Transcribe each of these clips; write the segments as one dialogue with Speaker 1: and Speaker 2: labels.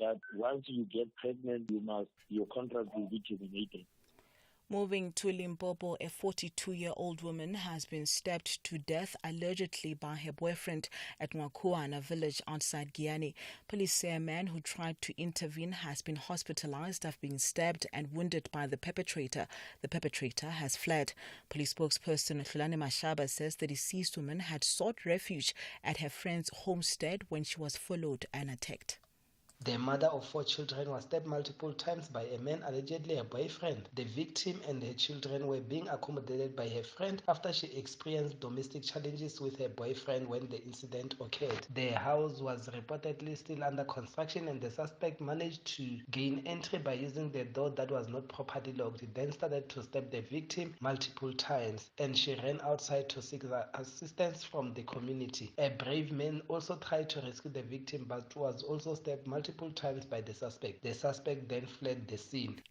Speaker 1: that once you get pregnant, your contract will be terminated.
Speaker 2: Moving to Limpopo, a 42-year-old woman has been stabbed to death allegedly by her boyfriend at Nwakuana village outside Giyani. Police say a man who tried to intervene has been hospitalized after being stabbed and wounded by the perpetrator. The perpetrator has fled. Police spokesperson Hlulane Mashaba says the deceased woman had sought refuge at her friend's homestead when she was followed and attacked.
Speaker 3: The mother of 4 children was stabbed multiple times by a man, allegedly her boyfriend. The victim and her children were being accommodated by her friend after she experienced domestic challenges with her boyfriend when the incident occurred. The house was reportedly still under construction and the suspect managed to gain entry by using the door that was not properly locked. He then started to stab the victim multiple times and she ran outside to seek assistance from the community. A brave man also tried to rescue the victim but was also stabbed multiple times by the suspect. The suspect then fled the scene.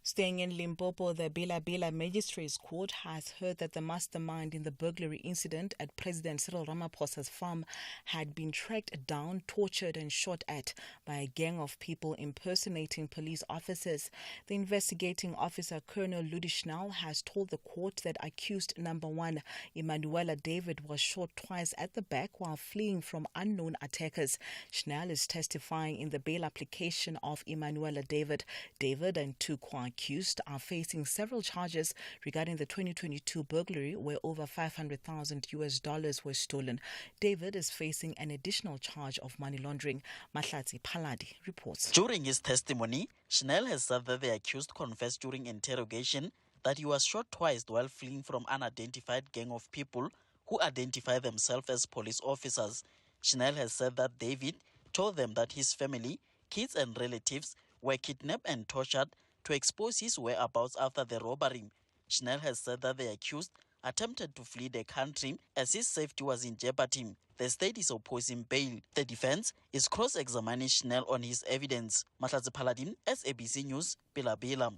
Speaker 2: Staying in Limpopo, the Bila Bila Magistrates Court has heard that the mastermind in the burglary incident at President Cyril Ramaphosa's farm had been tracked down, tortured and shot at by a gang of people impersonating police officers. The investigating officer, Colonel Ludi Schnell, has told the court that accused number 1, Emanuela David, was shot twice at the back while fleeing from unknown attackers. Schnell is testifying in the bail application of Emanuela David. David and 2 accused are facing several charges regarding the 2022 burglary where over $500,000 were stolen. David is facing an additional charge of money laundering. Mahlatsi Paladi reports.
Speaker 4: During his testimony, Schnell has said that the accused confessed during interrogation that he was shot twice while fleeing from an unidentified gang of people who identify themselves as police officers. Schnell has said that David told them that his family, kids and relatives were kidnapped and tortured to expose his whereabouts after the robbery. Schnell has said that the accused attempted to flee the country as his safety was in jeopardy. The state is opposing bail. The defense is cross-examining Schnell on his evidence. Mahlatsi Paladin, SABC News, Bila Bila.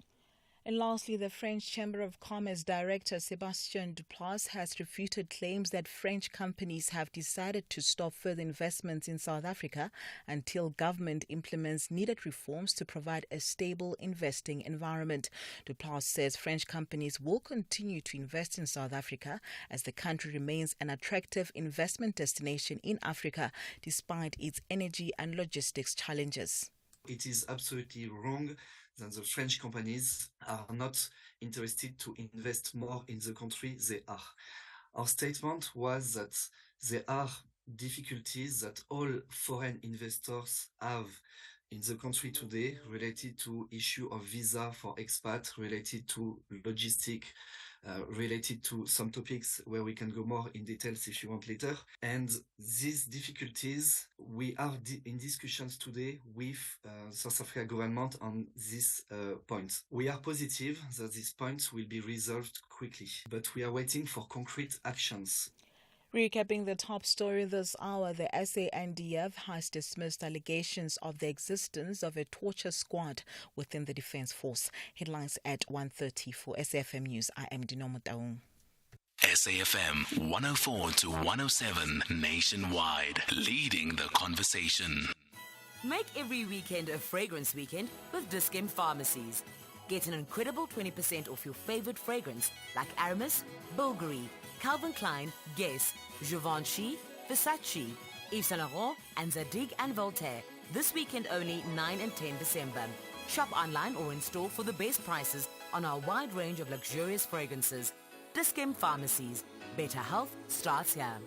Speaker 2: And lastly, the French Chamber of Commerce Director Sébastien Duplass has refuted claims that French companies have decided to stop further investments in South Africa until government implements needed reforms to provide a stable investing environment. Duplass says French companies will continue to invest in South Africa as the country remains an attractive investment destination in Africa despite its energy and logistics challenges.
Speaker 5: It is absolutely wrong that the French companies are not interested to invest more in the country. They are. Our statement was that there are difficulties that all foreign investors have in the country today related to issue of visa for expats, related to logistic, related to some topics where we can go more in details if you want later. And these difficulties, we are in discussions today with South Africa government on this point. We are positive that these points will be resolved quickly, but we are waiting for concrete actions.
Speaker 2: Recapping the top story this hour, the SANDF has dismissed allegations of the existence of a torture squad within the Defence Force. Headlines at 1:30 for SAFM News. I am Dinomo Taung.
Speaker 6: SAFM 104 to 107 nationwide, leading the conversation.
Speaker 7: Make every weekend a fragrance weekend with Dis-Chem Pharmacies. Get an incredible 20% off your favorite fragrance like Aramis, Bulgari, Calvin Klein, Guess, Givenchy, Versace, Yves Saint Laurent, and Zadig and Voltaire. This weekend only, 9 and 10 December. Shop online or in store for the best prices on our wide range of luxurious fragrances. Dis-Chem Pharmacies. Better health starts here.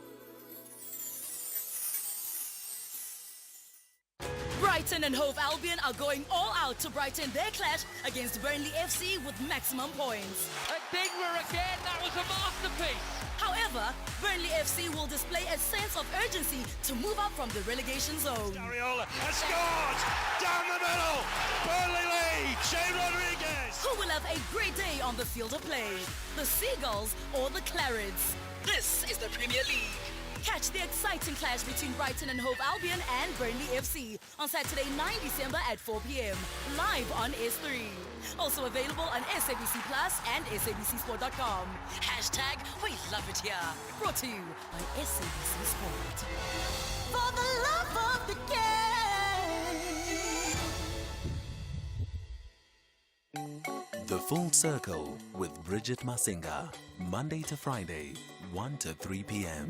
Speaker 8: Brighton and Hove Albion are going all out to brighten their clash against Burnley FC with maximum points.
Speaker 9: Adingler again, that was a masterpiece.
Speaker 8: However, Burnley FC will display a sense of urgency to move up from the relegation zone.
Speaker 10: Dariola has scored! Down the middle! Burnley lead! Shea Rodriguez!
Speaker 8: Who will have a great day on the field of play? The Seagulls or the Clarets? This is the Premier League. Catch the exciting clash between Brighton and Hove Albion and Burnley FC on Saturday, 9 December at 4 p.m. live on S3. Also available on SABC Plus and SABCSport.com. Hashtag we love it here. Brought to you by SABC Sport. For the love of the game.
Speaker 6: The Full Circle with Bridget Masinga. Monday to Friday, 1 to 3 p.m.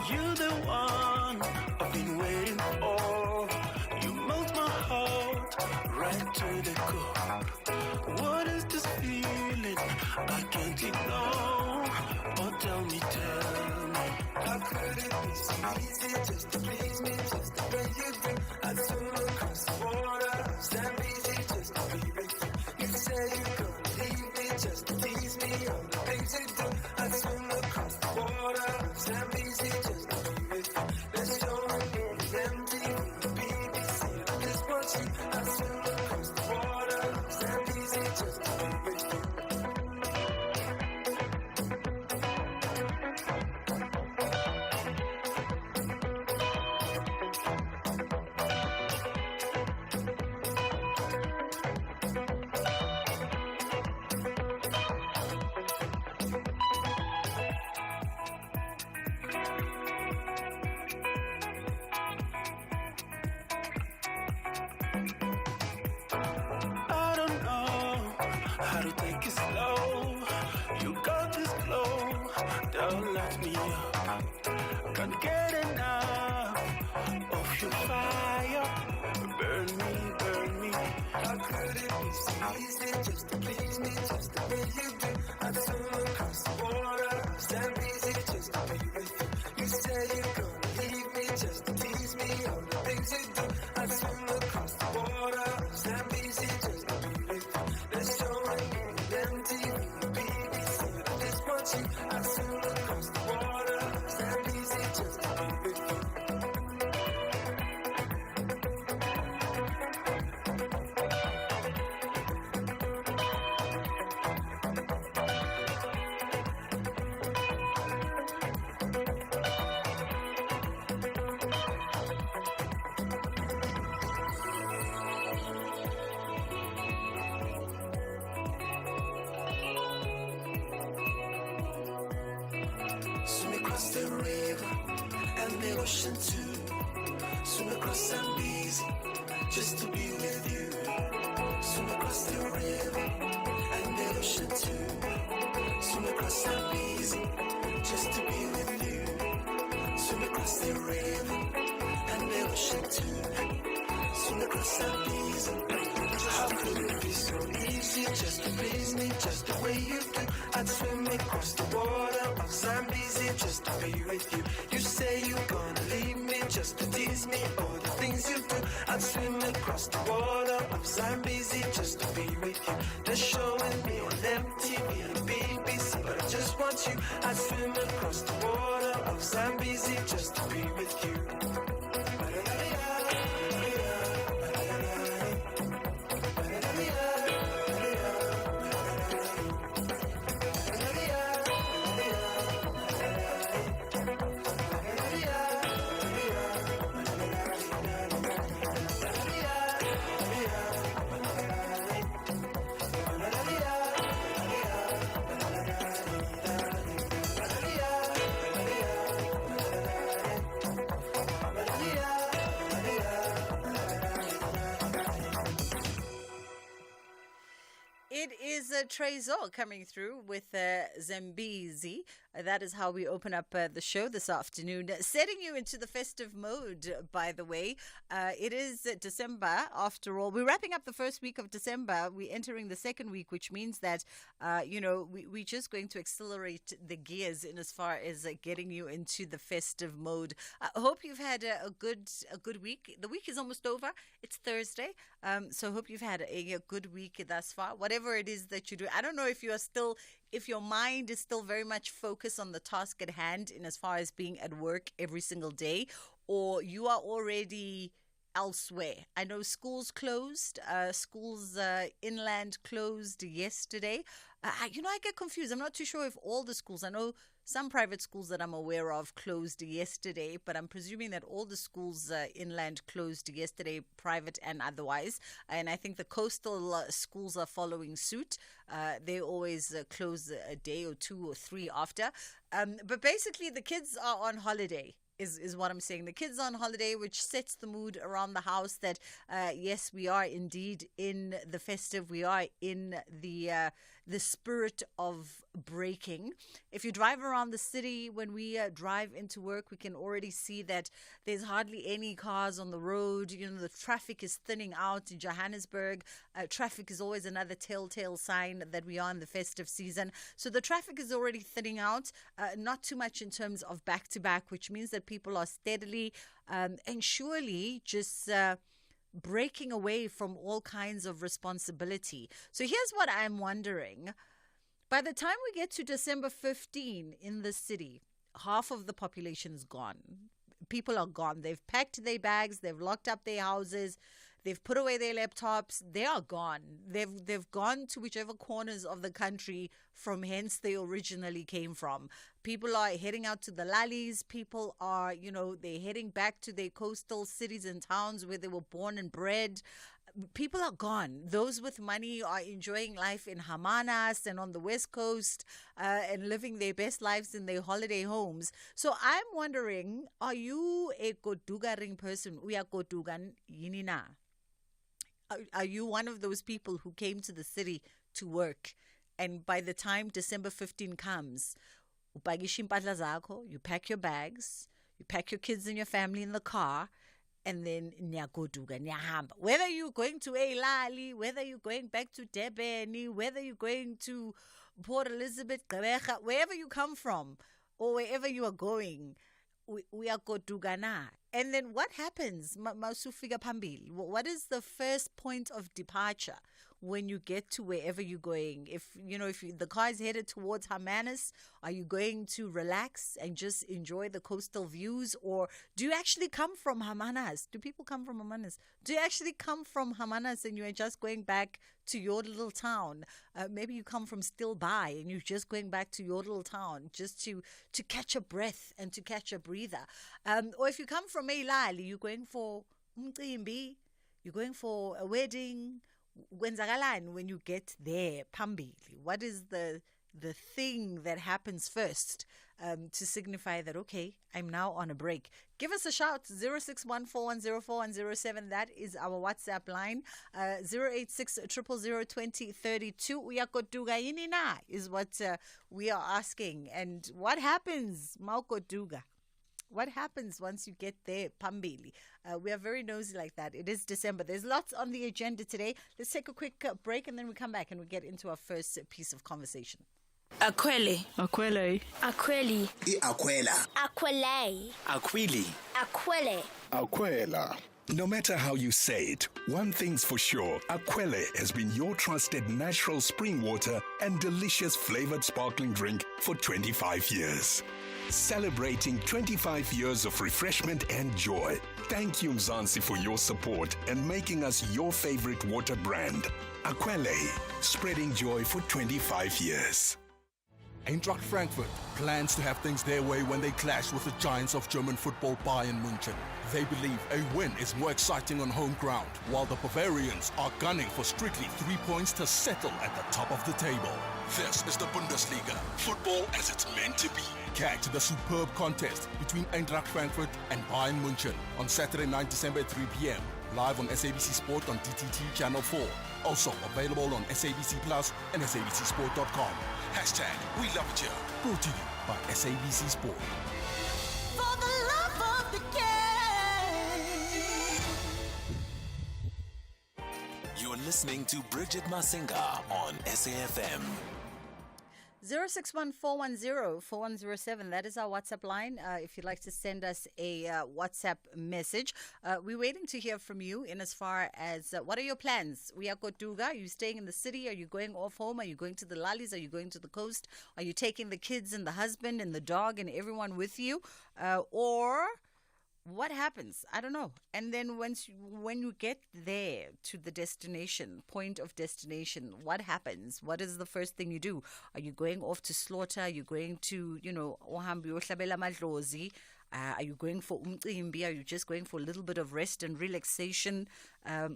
Speaker 11: You're the one I've been waiting for. You melt my heart right to the core. What is this feeling I can't ignore? Oh, tell me. How could it be so easy just to please me, just the way you do? I'd swim across the water, stand easy just to be with you. You say you're gonna leave me just to tease me, all the things you do. I'd swim across the water, stand easy just to be with you. Let's show it empty, the BBC, I just want you. I'd swim across the water, stand easy just to be with you. I don't know how to take it slow. You got this glow, don't let me up. Can't get enough of your fire. Burn me, burn me. How could it be so easy just to please me, just the way you do? I'd swim across the water, stand easy just to be with you. You say you're gonna leave me just to tease me, all the things you do. I'd swim across the water, stand easy just to be with you. Let's show it empty, the BBC, I just want you. I'd swim across the water, stand easy just to be with you. Swim across the river and the ocean too. Swim across Zambezi just to be with you. Swim across the river and the ocean too. Swim across Zambezi just to be with you. Swim across the river and the ocean too. Swim across Zambezi. How could it be so easy just to please me, just the way you do? I'd swim across the water of Zambezi just to be with you. You say you're gonna leave me just to tease me, all the things you do. I'd swim across the water of Zambezi just to be with you. They're showing me on MTV and BBC, but I just want you. I'd swim across the water of Zambezi just to be with you.
Speaker 12: It is Trezor coming through with Zambezi. That is how we open up the show this afternoon. Setting you into the festive mode, by the way. It is December, after all. We're wrapping up the first week of December. We're entering the second week, which means that, we're just going to accelerate the gears in as far as getting you into the festive mode. I hope you've had a good week. The week is almost over. It's Thursday. So hope you've had a good week thus far. Whatever it is that you do. I don't know if your mind is still very much focused on the task at hand in as far as being at work every single day, or you are already elsewhere. I know schools closed, inland closed yesterday. I get confused. I'm not too sure if all the schools, I know Some private schools that I'm aware of closed yesterday, but I'm presuming that all the schools inland closed yesterday, private and otherwise. And I think the coastal schools are following suit. They always close a day or 2 or 3 after. But basically, the kids are on holiday. Is what I'm saying. The kids are on holiday, which sets the mood around the house that, yes, we are indeed in the festive. We are in the spirit of breaking. If you drive around the city, when we drive into work, we can already see that there's hardly any cars on the road. You know, the traffic is thinning out in Johannesburg. Traffic is always another telltale sign that we are in the festive season. So the traffic is already thinning out, not too much in terms of back-to-back, which means that people are steadily and surely just breaking away from all kinds of responsibility. So here's what I'm wondering. By the time we get to December 15 in the city, half of the population is gone. People are gone. They've packed their bags. They've locked up their houses. They've put away their laptops. They are gone. They've gone to whichever corners of the country from hence they originally came from. People are heading out to the lallies. People are, they're heading back to their coastal cities and towns where they were born and bred. People are gone. Those with money are enjoying life in Hamanas and on the West Coast and living their best lives in their holiday homes. So I'm wondering, are you a Kodugaring person? We are Kodugan Yinina. Are you one of those people who came to the city to work, and by the time December 15 comes, you pack your bags, you pack your kids and your family in the car, and then nyagoduga, nyahamba. Whether you're going to Eilali, whether you're going back to Debeni, whether you're going to Port Elizabeth, Gqeberha, wherever you come from or wherever you are going, we are Kodugana. And then what happens? Masufika Pambil. What is the first point of departure when you get to wherever you're going? If the car is headed towards Hermanus, are you going to relax and just enjoy the coastal views? Or do you actually come from Hermanus? Do people come from Hermanus? Do you actually come from Hermanus and you're just going back to your little town? Maybe you come from Stilbaai and you're just going back to your little town just to catch a breath and to catch a breather. Or if you come from Eilali, you're going for umcimbi, you're going for a wedding. When you get there, Pambili, what is the thing that happens first to signify that, okay, I'm now on a break? Give us a shout, 06141041007. That is our WhatsApp line, 086-000-2032. We are Koduga Inina is what we are asking. And what happens, Maukoduga? What happens once you get there, Pambili? We are very nosy like that. It is December. There's lots on the agenda today. Let's take a quick break and then we come back and we get into our first piece of conversation.
Speaker 13: Akwele.
Speaker 14: Akwele.
Speaker 13: Akweli.
Speaker 15: Akwela.
Speaker 13: Akwele.
Speaker 15: Akwili.
Speaker 13: Akwele.
Speaker 15: Akwela. No matter how you say it, one thing's for sure, Akwele has been your trusted natural spring water and delicious flavored sparkling drink for 25 years. Celebrating 25 years of refreshment and joy. Thank you, Mzansi, for your support and making us your favorite water brand. Akwele, spreading joy for 25 years.
Speaker 16: Eintracht Frankfurt plans to have things their way when they clash with the giants of German football Bayern München. They believe a win is more exciting on home ground, while the Bavarians are gunning for strictly 3 points to settle at the top of the table. This is the Bundesliga, football as it's meant to be. Catch the superb contest between Eintracht Frankfurt and Bayern München on Saturday 9 December at 3 p.m. Live on SABC Sport on DTT Channel 4. Also available on SABC Plus and SABCSport.com. Hashtag We Love It Here. Brought to you by SABC Sport.
Speaker 11: For the love of the game.
Speaker 6: You're listening to Bridget Masinga on SAFM.
Speaker 12: 061-410-4107. That is our WhatsApp line. If you'd like to send us a WhatsApp message, we're waiting to hear from you in as far as what are your plans? We are Koduga. Are you staying in the city? Are you going off home? Are you going to the Lallis? Are you going to the coast? Are you taking the kids and the husband and the dog and everyone with you? Or what happens? I don't know. And then when you get there to the destination, point of destination, what happens? What is the first thing you do? Are you going off to slaughter? Are you going to, ohambi uyohlabela amadlozi? Are you going for umcimbi? Are you just going for a little bit of rest and relaxation?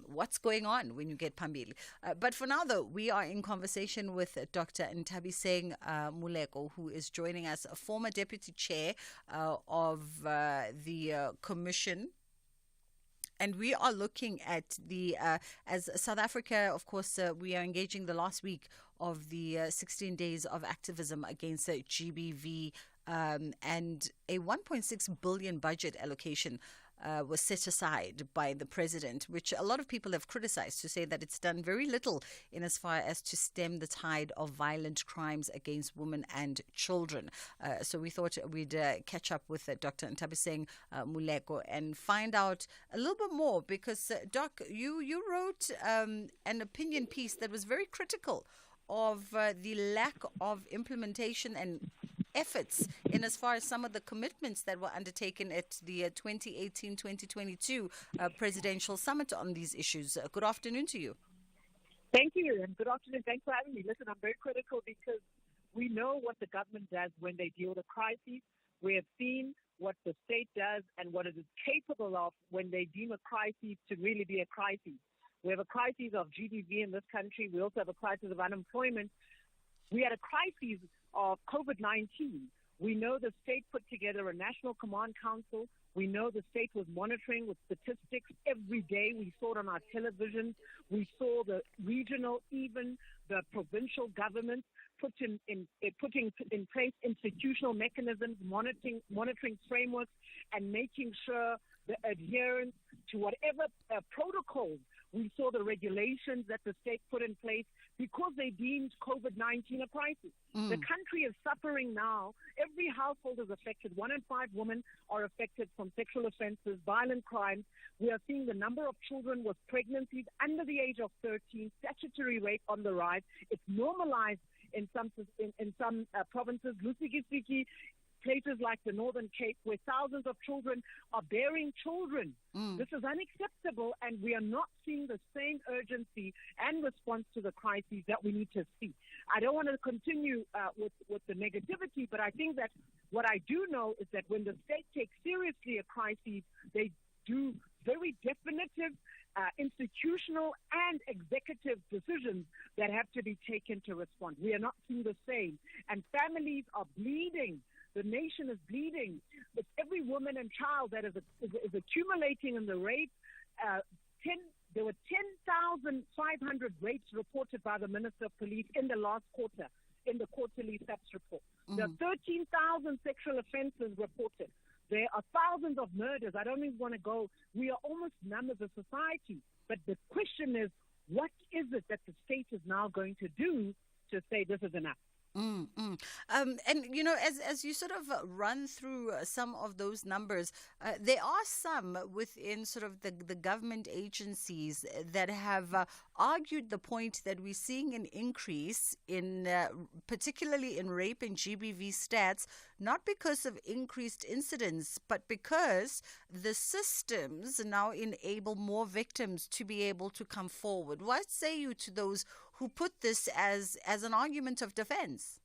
Speaker 12: What's going on when you get Pambili? But for now, though, we are in conversation with Dr. Nthabiseng Muleko, who is joining us, a former deputy chair of the commission. And we are looking at as South Africa, of course, we are engaging the last week of the 16 days of activism against GBV, and a 1.6 billion budget allocation was set aside by the president, which a lot of people have criticized to say that it's done very little in as far as to stem the tide of violent crimes against women and children. So we thought we'd catch up with Dr. Nthabiseng Muleko and find out a little bit more because, Doc, you wrote an opinion piece that was very critical of the lack of implementation and efforts in as far as some of the commitments that were undertaken at the 2018-2022 presidential summit on these issues. Good afternoon to you.
Speaker 14: Thank you, and good afternoon. Thanks for having me. Listen, I'm very critical because we know what the government does when they deal with crises. We have seen what the state does and what it is capable of when they deem a crisis to really be a crisis. We have a crisis of GDP in this country. We also have a crisis of unemployment. We had a crisis of COVID-19. We know the state put together a national command council. We know the state was monitoring with statistics every day. We saw it on our television. We saw the regional, even the provincial governments putting in place institutional mechanisms, monitoring frameworks, and making sure the adherence to whatever protocols. We saw the regulations that the state put in place because they deemed COVID-19 a crisis. The country is suffering now. Every household is affected. 1 in 5 women are affected from sexual offenses, violent crimes. We are seeing the number of children with pregnancies under the age of 13, statutory rape on the rise. It's normalized in some provinces. Lusiki, places like the Northern Cape, where thousands of children are bearing children. This is unacceptable, and we are not seeing the same urgency and response to the crises that we need to see. I don't want to continue with the negativity, but I think that what I do know is that when the state takes seriously a crisis, they do very definitive institutional and executive decisions that have to be taken to respond. We are not seeing the same, and families are bleeding. The nation is bleeding. It's every woman and child that is accumulating in the rape. There were 10,500 rapes reported by the Minister of Police in the last quarter, in the quarterly SAPS report. There are 13,000 sexual offenses reported. There are thousands of murders. I don't even want to go. We are almost numb as a society. But the question is, what is it that the state is now going to do to say this is enough?
Speaker 12: And, as you sort of run through some of those numbers, there are some within sort of the government agencies that have argued the point that we're seeing an increase in, particularly in rape and GBV stats, not because of increased incidents, but because the systems now enable more victims to be able to come forward. What say you to those who put this as an argument of defense?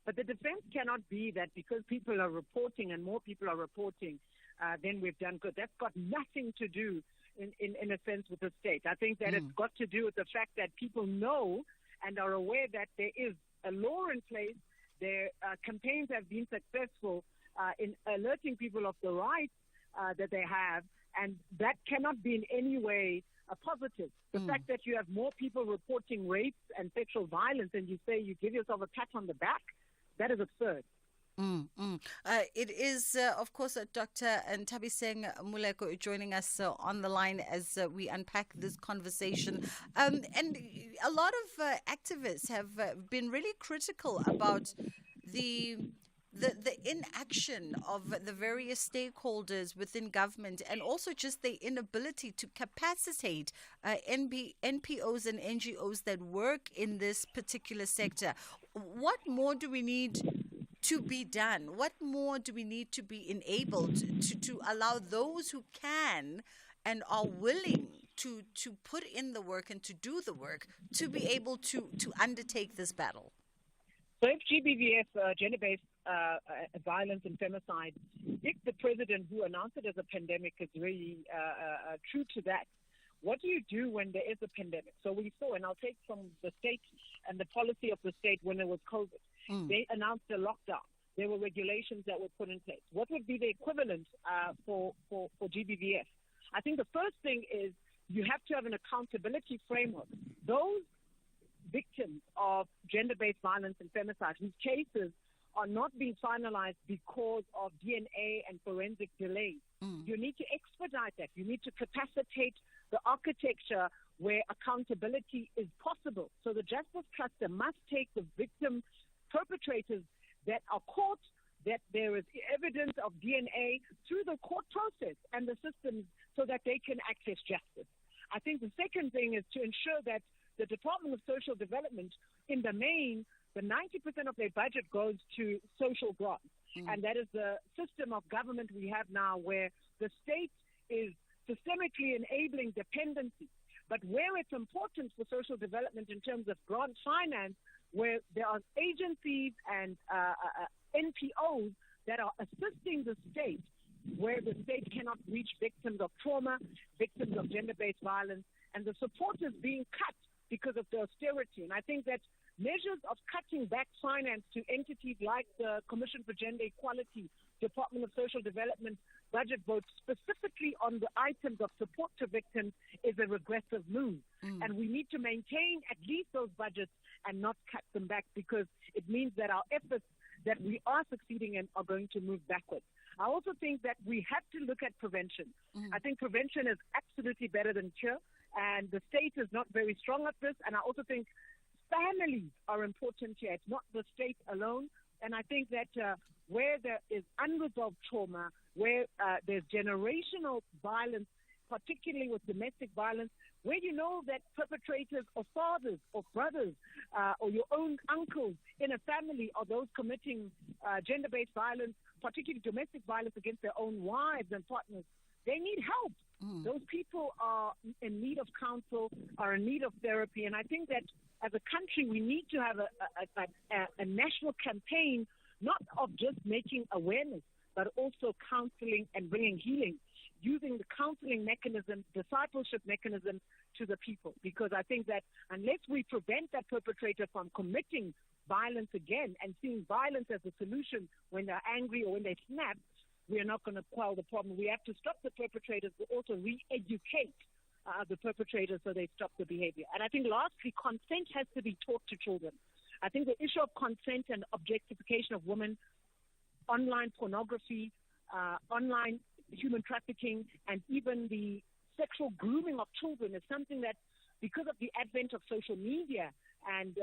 Speaker 14: But the defense cannot be that because people are reporting and more people are reporting, then we've done good. That's got nothing to do, in a sense, with the state. I think that it's got to do with the fact that people know and are aware that there is a law in place. Their campaigns have been successful in alerting people of the rights that they have, and that cannot be in any way a positive. The fact that you have more people reporting rapes and sexual violence and you say you give yourself a pat on the back, that is absurd.
Speaker 12: It is, of course, Dr. Nthabiseng Muleko joining us on the line as we unpack this conversation. And a lot of activists have been really critical about the inaction of the various stakeholders within government and also just the inability to capacitate NPOs and NGOs that work in this particular sector. What more do we need to be done? What more do we need to be enabled to allow those who can and are willing to put in the work and to do the work to be able to undertake this battle?
Speaker 14: So if GBVF, gender-based violence and femicide, if the president who announced it as a pandemic is really true to that, what do you do when there is a pandemic? So we saw, and I'll take from the state and the policy of the state when it was COVID. They announced a lockdown. There were regulations that were put in place. What would be the equivalent for GBVF? I think the first thing is you have to have an accountability framework. Those victims of gender-based violence and femicide whose cases are not being finalized because of DNA and forensic delays. You need to expedite that. You need to capacitate the architecture where accountability is possible. So the Justice Cluster must take the victim perpetrators that are caught, that there is evidence of DNA through the court process and the systems so that they can access justice. I think the second thing is to ensure that the Department of Social Development, in the main, the 90% of their budget goes to social grants. And that is the system of government we have now where the state is systemically enabling dependency. But where it's important for social development in terms of grant finance, where there are agencies and NPOs that are assisting the state, where the state cannot reach victims of trauma, victims of gender-based violence, and the support is being cut because of the austerity. And I think that measures of cutting back finance to entities like the Commission for Gender Equality, Department of Social Development budget votes specifically on the items of support to victims is a regressive move. And we need to maintain at least those budgets and not cut them back, because it means that our efforts that we are succeeding in are going to move backwards. I also think that we have to look at prevention. I think prevention is absolutely better than cure, and the state is not very strong at this. And I also think families are important here. It's not the state alone. And I think that where there is unresolved trauma, where there's generational violence, particularly with domestic violence, where you know that perpetrators are fathers or brothers or your own uncles in a family are those committing gender-based violence, particularly domestic violence against their own wives and partners, they need help. Those people are in need of counsel, are in need of therapy. And I think that as a country, we need to have a national campaign, not of just making awareness, but also counseling and bringing healing, using the counseling mechanism, discipleship mechanism to the people. Because I think that unless we prevent that perpetrator from committing violence again and seeing violence as a solution when they're angry or when they snap, we are not going to quell the problem. We have to stop the perpetrators, but also re-educate the perpetrators so they stop the behavior. And I think lastly, consent has to be taught to children. I think the issue of consent and objectification of women, online pornography, online human trafficking, and even the sexual grooming of children is something that, because of the advent of social media and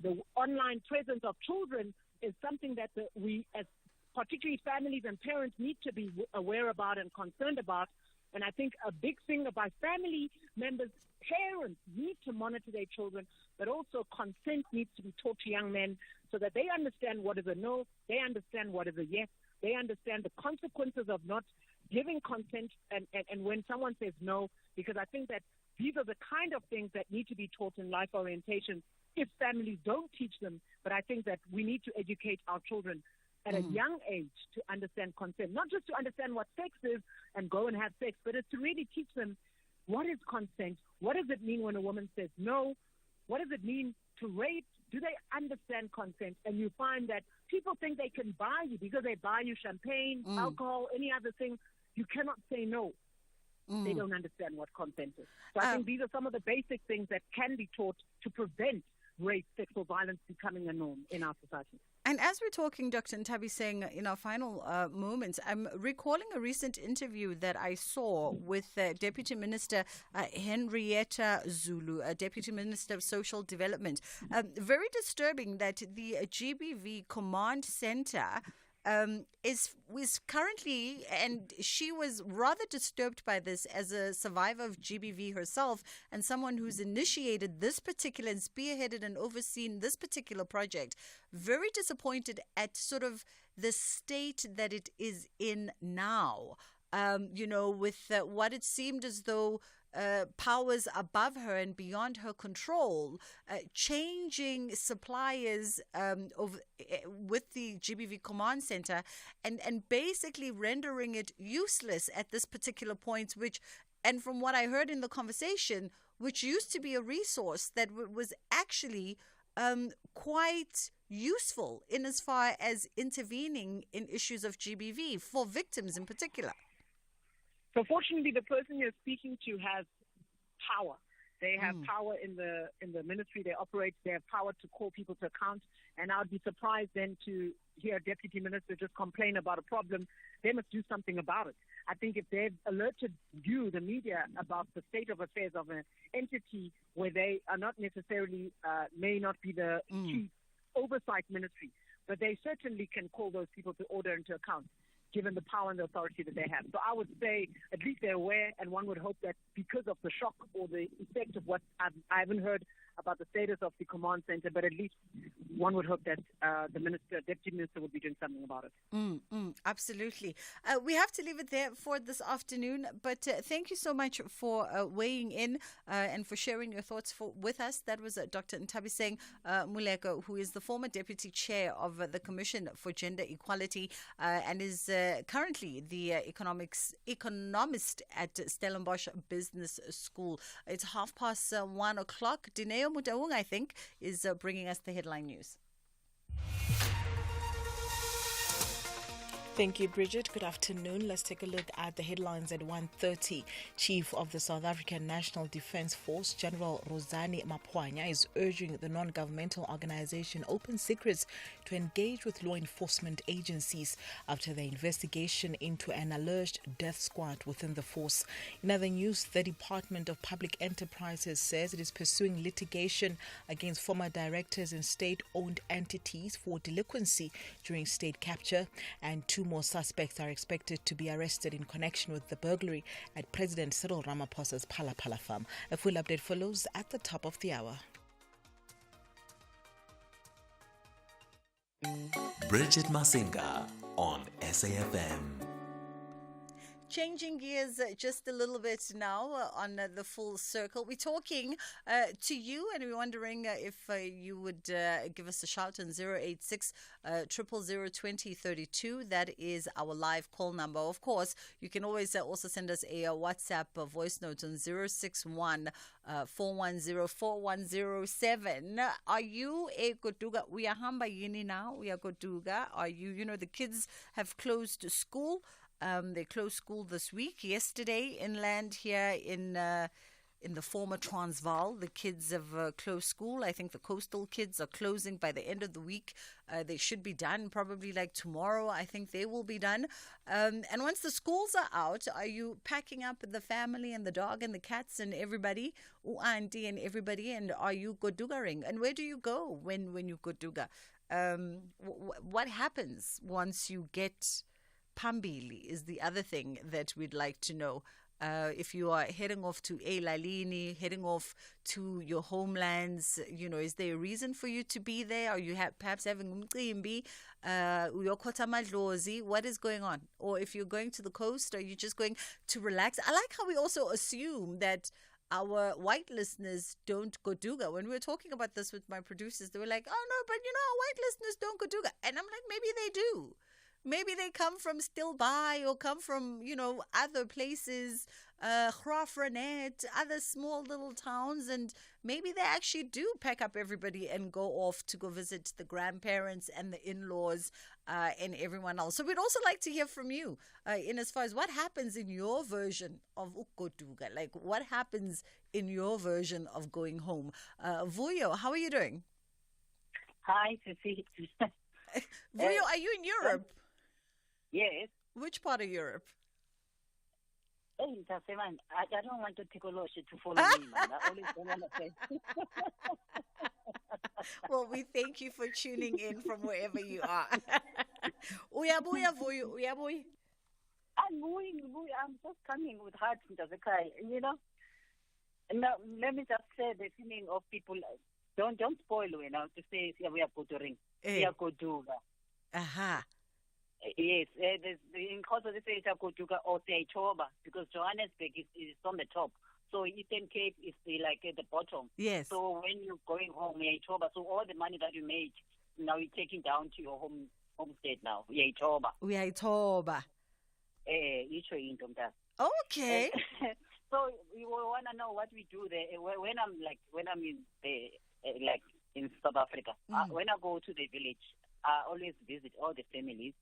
Speaker 14: the online presence of children, is something that we, as particularly families and parents, need to be aware about and concerned about. And I think a big thing about family members, parents need to monitor their children, but also consent needs to be taught to young men so that they understand what is a no, they understand what is a yes, they understand the consequences of not giving consent and when someone says no, because I think that these are the kind of things that need to be taught in life orientation if families don't teach them. But I think that we need to educate our children at a young age to understand consent, not just to understand what sex is and go and have sex, but it's to really teach them what is consent, what does it mean when a woman says no, what does it mean to rape, do they understand consent? And you find that people think they can buy you because they buy you champagne, alcohol, any other thing. You cannot say no. They don't understand what consent is. So I think these are some of the basic things that can be taught to prevent rape, sexual violence becoming a norm in our society.
Speaker 12: And as we're talking, Dr. Ntabi Singh, in our final moments, I'm recalling a recent interview that I saw with Deputy Minister Henrietta Zulu, Deputy Minister of Social Development. Very disturbing that the GBV Command Center was currently, and she was rather disturbed by this as a survivor of GBV herself and someone who's initiated this particular and spearheaded and overseen this particular project. Very disappointed at sort of the state that it is in now. With what it seemed as though powers above her and beyond her control, changing suppliers with the GBV command center and basically rendering it useless at this particular point, and from what I heard in the conversation, which used to be a resource that was actually quite useful in as far as intervening in issues of GBV for victims in particular.
Speaker 14: So fortunately, the person you're speaking to has power. They have power in the ministry they operate. They have power to call people to account. And I would be surprised then to hear a deputy minister just complain about a problem. They must do something about it. I think if they've alerted you, the media, about the state of affairs of an entity where they are not necessarily, may not be the chief oversight ministry, but they certainly can call those people to order and to account, given the power and the authority that they have. So I would say at least they're aware, and one would hope that because of the shock or the effect of what I haven't heard about the status of the command center, but at least one would hope that the deputy minister would be doing something about it.
Speaker 12: Absolutely. We have to leave it there for this afternoon, but thank you so much for weighing in and for sharing your thoughts with us. That was Dr. Ntabiseng Muleko, who is the former deputy chair of the Commission for Gender Equality and is currently the economist at Stellenbosch Business School. It's 1:30. Dineo Mutaung, I think, is bringing us the headline news.
Speaker 2: Thank you, Bridget. Good afternoon. Let's take a look at the headlines at 1:30. Chief of the South African National Defence Force, General Rosani Mapwanya, is urging the non-governmental organization Open Secrets to engage with law enforcement agencies after the investigation into an alleged death squad within the force. In other news, the Department of Public Enterprises says it is pursuing litigation against former directors in state-owned entities for delinquency during state capture, and 2 more suspects are expected to be arrested in connection with the burglary at President Cyril Ramaphosa's Phala Phala farm. A full update follows at the top of the hour.
Speaker 6: Bridget Masinga on SAFM.
Speaker 12: Changing gears just a little bit now on the full circle. We're talking to you, and we're wondering if you would give us a shout on 086 000 2032. That is our live call number. Of course, you can always also send us a WhatsApp voice note on 061 410 4107. Are you a Goduga? We are Hamba Yini now. We are Goduga. Are you, the kids have closed school. They closed school this week. Yesterday, inland here in the former Transvaal, the kids have closed school. I think the coastal kids are closing by the end of the week. They should be done probably like tomorrow. I think they will be done. And once the schools are out, are you packing up the family and the dog and the cats and everybody, auntie and everybody, and are you godugaring? And where do you go when you goduga? What happens once you get Pambili is the other thing that we'd like to know. If you are heading off to Elalini, heading off to your homelands, is there a reason for you to be there? Are you perhaps having umcimbi, uyokotha amadlozi? What is going on? Or if you're going to the coast, are you just going to relax? I like how we also assume that our white listeners don't goduga. When we were talking about this with my producers, they were like, oh no, but our white listeners don't goduga. And I'm like, maybe they do. Maybe they come from Stilbaai or come from, other places, Grafrenet, other small little towns, and maybe they actually do pack up everybody and go off to go visit the grandparents and the in-laws and everyone else. So we'd also like to hear from you in as far as what happens in your version of Ukoduga, like what happens in your version of going home. Vuyo, how are you doing?
Speaker 17: Hi, Sissy.
Speaker 12: Vuyo, are you in Europe?
Speaker 17: Yes.
Speaker 12: Which part of Europe?
Speaker 17: I don't want to take a lot to follow me, man. I always don't want to say.
Speaker 12: Well, we thank you for tuning in from wherever you are. Uyabuya Vuyo, uyabuya.
Speaker 17: I'm moving. I'm just coming with heart into the car. You know. Now, let me just say the feeling of people. Don't spoil, to say we are Potoring, we are Koduga.
Speaker 12: Aha.
Speaker 17: Yes, in cause of the say Koduga or say Choba, because Johannesburg is on the top. So Eastern Cape is like at the bottom.
Speaker 12: Yes.
Speaker 17: So when you're going home, we are Choba. So all the money that you make, now you're taking down to your home state now. We are Choba.
Speaker 12: We are Choba. Okay.
Speaker 17: So you want to know what we do there when I'm in the like in South Africa. When I go to the village, I always visit all the families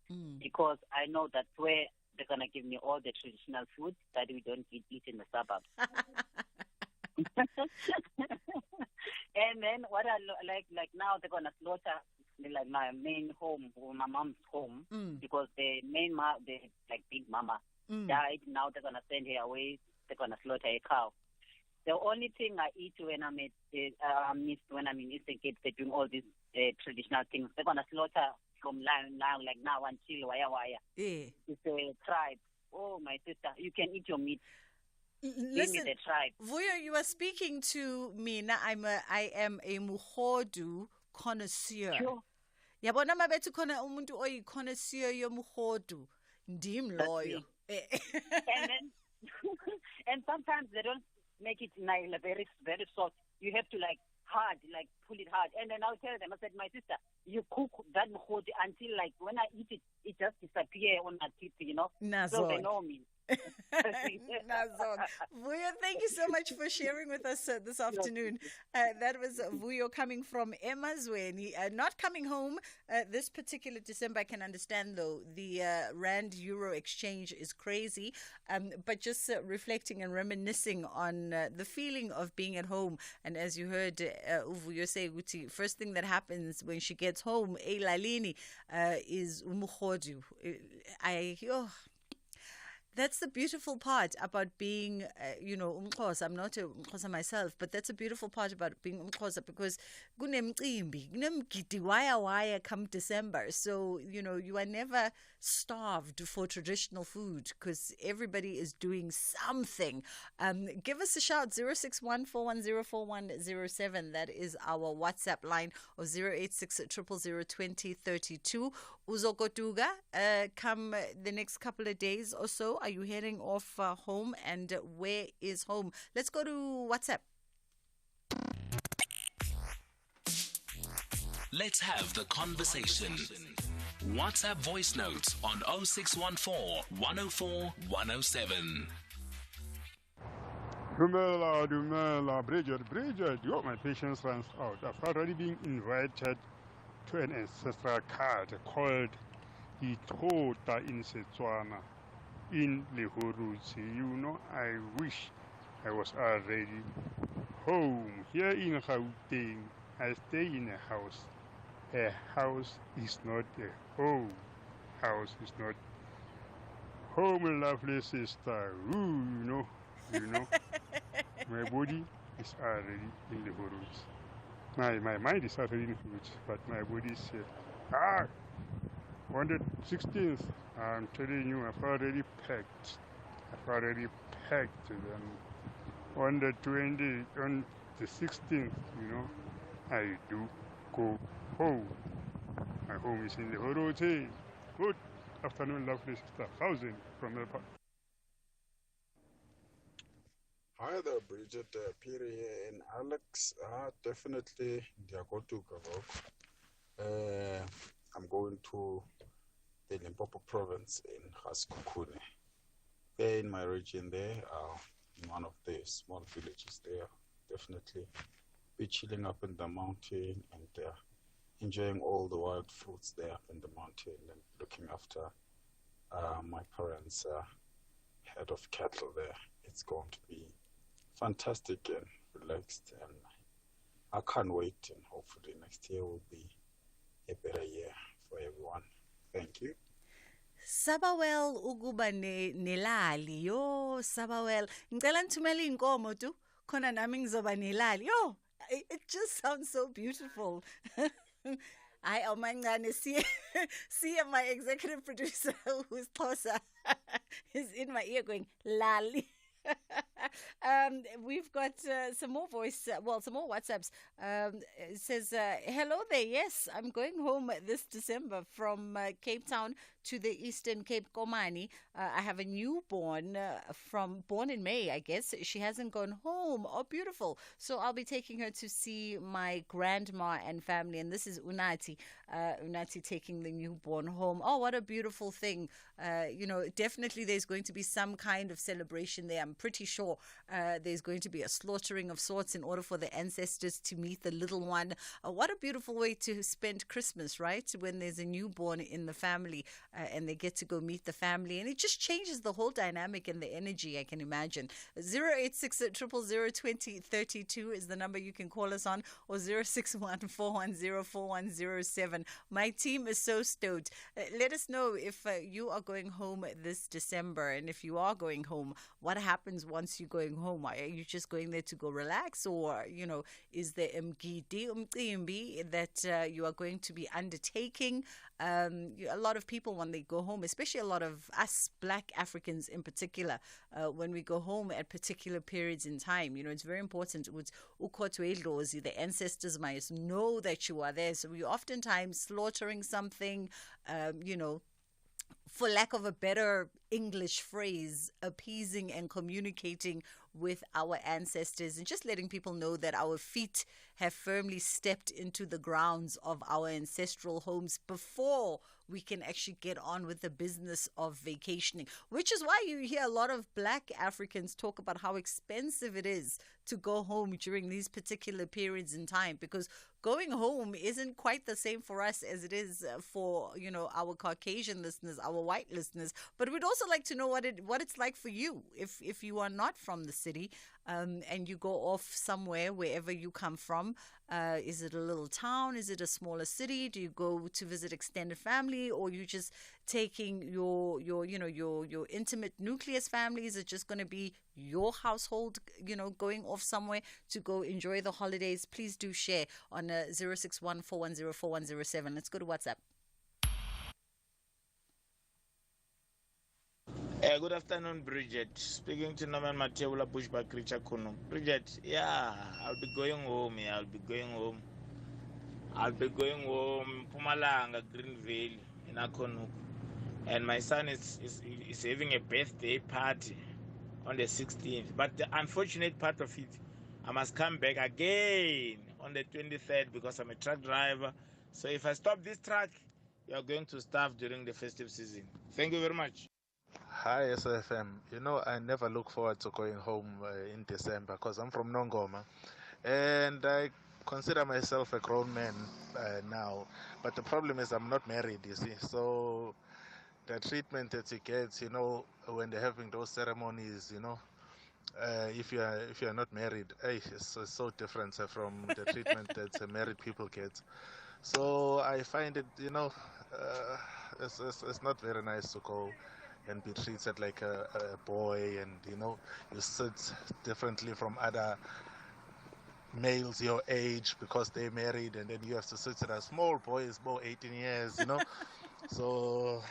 Speaker 17: because I know that's where they're gonna give me all the traditional food that we don't eat in the suburbs. And then what I like now they're gonna slaughter like my main home, or my mom's home, because the main the like big mama died. Now they're gonna send her away. They're gonna slaughter a cow. The only thing I eat when I'm when I'm in Eastern Cape, they're doing all these traditional things. They're gonna slaughter from now until waya.
Speaker 12: Yeah.
Speaker 17: It's a tribe. Oh my sister, you can eat your meat.
Speaker 12: Listen,
Speaker 17: the tribe.
Speaker 12: Vuyo, you are speaking to me now. I am a muhodu connoisseur.
Speaker 17: Sure.
Speaker 12: Yabona mabethu khona umuntu oyi connoisseur yomuhodu. Ndim loyo.
Speaker 17: And then and sometimes they don't make it like very very soft. You have to pull it hard. And then I'll tell them, I said, my sister, you cook that muhodu until like when I eat it, it just disappears on my teeth, So they know me.
Speaker 12: Vuyo, thank you so much for sharing with us this afternoon. That was Vuyo coming from Emazweni. Not coming home this particular December. I can understand, though, the Rand-Euro exchange is crazy, but just reflecting and reminiscing on the feeling of being at home. And as you heard Vuyo say, Guti, first thing that happens when she gets home, Eilalini, is umuhodu. That's the beautiful part about being, umxhosa. I'm not a umxhosa myself, but that's a beautiful part about being umxhosa because kunemgidi waya come December. So, you are never starved for traditional food because everybody is doing something. Give us a shout, 061-410-4107. That is our WhatsApp line, or 086-000-2032. Uzokotuga, come the next couple of days or so. Are you heading off home, and where is home? Let's go to WhatsApp.
Speaker 6: Let's have the conversation. WhatsApp voice notes on 0614 104 107.
Speaker 18: Dumela, Bridget, my patience runs out. I've already been invited to an ancestral card called Itota in Setswana, in Lehoruzi. I wish I was already home. Here in Gauteng, I stay in a house. A house is not a home. House is not home, lovely sister. Ooh, my body is already in the roots. My mind is already in the roots, but my body said, on the 16th, I'm telling you, I've already packed. And on the 16th, I do go home. My home is in the hotel. Good afternoon, lovely sister. Thousand from the park.
Speaker 19: Hi there, Bridget, Peter here, and Alex. Definitely, they are going to go. I'm going to the Limpopo province in Gaskukune. There in my region there, in one of the small villages there, definitely be chilling up in the mountain and enjoying all the wild fruits there up in the mountain and looking after my parents' herd of cattle there. It's going to be fantastic and relaxed, and I can't wait, and hopefully next year will be a better year for everyone. Thank you.
Speaker 12: Sabawel ukuba nelali yo Sabawel ngicela nithumele inkomo tu khona nami ngizoba nelali yo. It just sounds so beautiful. I Omangane, see my executive producer who's Xhosa is in my ear going lali. We've got some more some more WhatsApps. It says, hello there. Yes, I'm going home this December from Cape Town to the Eastern Cape Komani. I have a newborn born in May, I guess. She hasn't gone home. Oh, beautiful. So I'll be taking her to see my grandma and family. And this is Unati. Unati taking the newborn home. Oh, what a beautiful thing. Definitely there's going to be some kind of celebration there. I'm pretty sure there's going to be a slaughtering of sorts in order for the ancestors to meet the little one. What a beautiful way to spend Christmas, right? When there's a newborn in the family and they get to go meet the family. And it just changes the whole dynamic and the energy, I can imagine. 086 000 2032 is the number you can call us on, or 061 410 4107. My team is so stoked. Let us know if you are going home this December, and if you are going home, what happens once you're going home? Are you just going there to go relax, or is there umcimbi that you are going to be undertaking? A lot of people, when they go home, especially a lot of us Black Africans in particular, when we go home at particular periods in time, it's very important. The ancestors must know that you are there. So we oftentimes slaughtering something, for lack of a better English phrase, appeasing and communicating with our ancestors and just letting people know that our feet have firmly stepped into the grounds of our ancestral homes before we can actually get on with the business of vacationing, which is why you hear a lot of Black Africans talk about how expensive it is to go home during these particular periods in time, because going home isn't quite the same for us as it is for, our Caucasian listeners, our white listeners. But we'd also like to know what it's like for you if you are not from the city and you go off somewhere, wherever you come from. Is it a little town? Is it a smaller city? Do you go to visit extended family, or you just taking your intimate nucleus family? Is it just going to be your household, going off somewhere to go enjoy the holidays? Please do share on 061 410 4107. Let's go to WhatsApp.
Speaker 20: Good afternoon, Bridget. Speaking to Norman Matebula Bushback Richa Kunu. Bridget, I'll be going home. I'll be going home, Pumalanga, Greenville, in Akonu. And my son is having a birthday party on the 16th. But the unfortunate part of it, I must come back again on the 23rd because I'm a truck driver. So if I stop this truck, you are going to starve during the festive season. Thank you very much.
Speaker 21: Hi, SFM. I never look forward to going home in December because I'm from Nongoma. And I consider myself a grown man now. But the problem is I'm not married, you see. So the treatment that you get, when they're having those ceremonies, if you are not married, it's so different from the treatment that married people get. So I find it, it's not very nice to go and be treated like a boy, and you sit differently from other males your age because they married, and then you have to sit at a small boy is about 18 years, So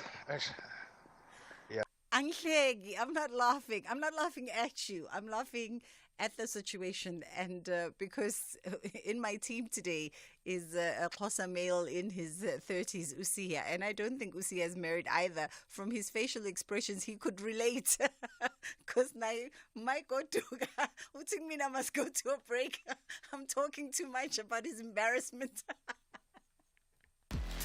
Speaker 21: yeah.
Speaker 12: I'm not laughing. I'm not laughing at you. I'm laughing at the situation, and because in my team today is a Xhosa male in his 30s, Usia, and I don't think Usia is married either. From his facial expressions, he could relate. Because my go-to, I must go to a break. I'm talking too much about his embarrassment.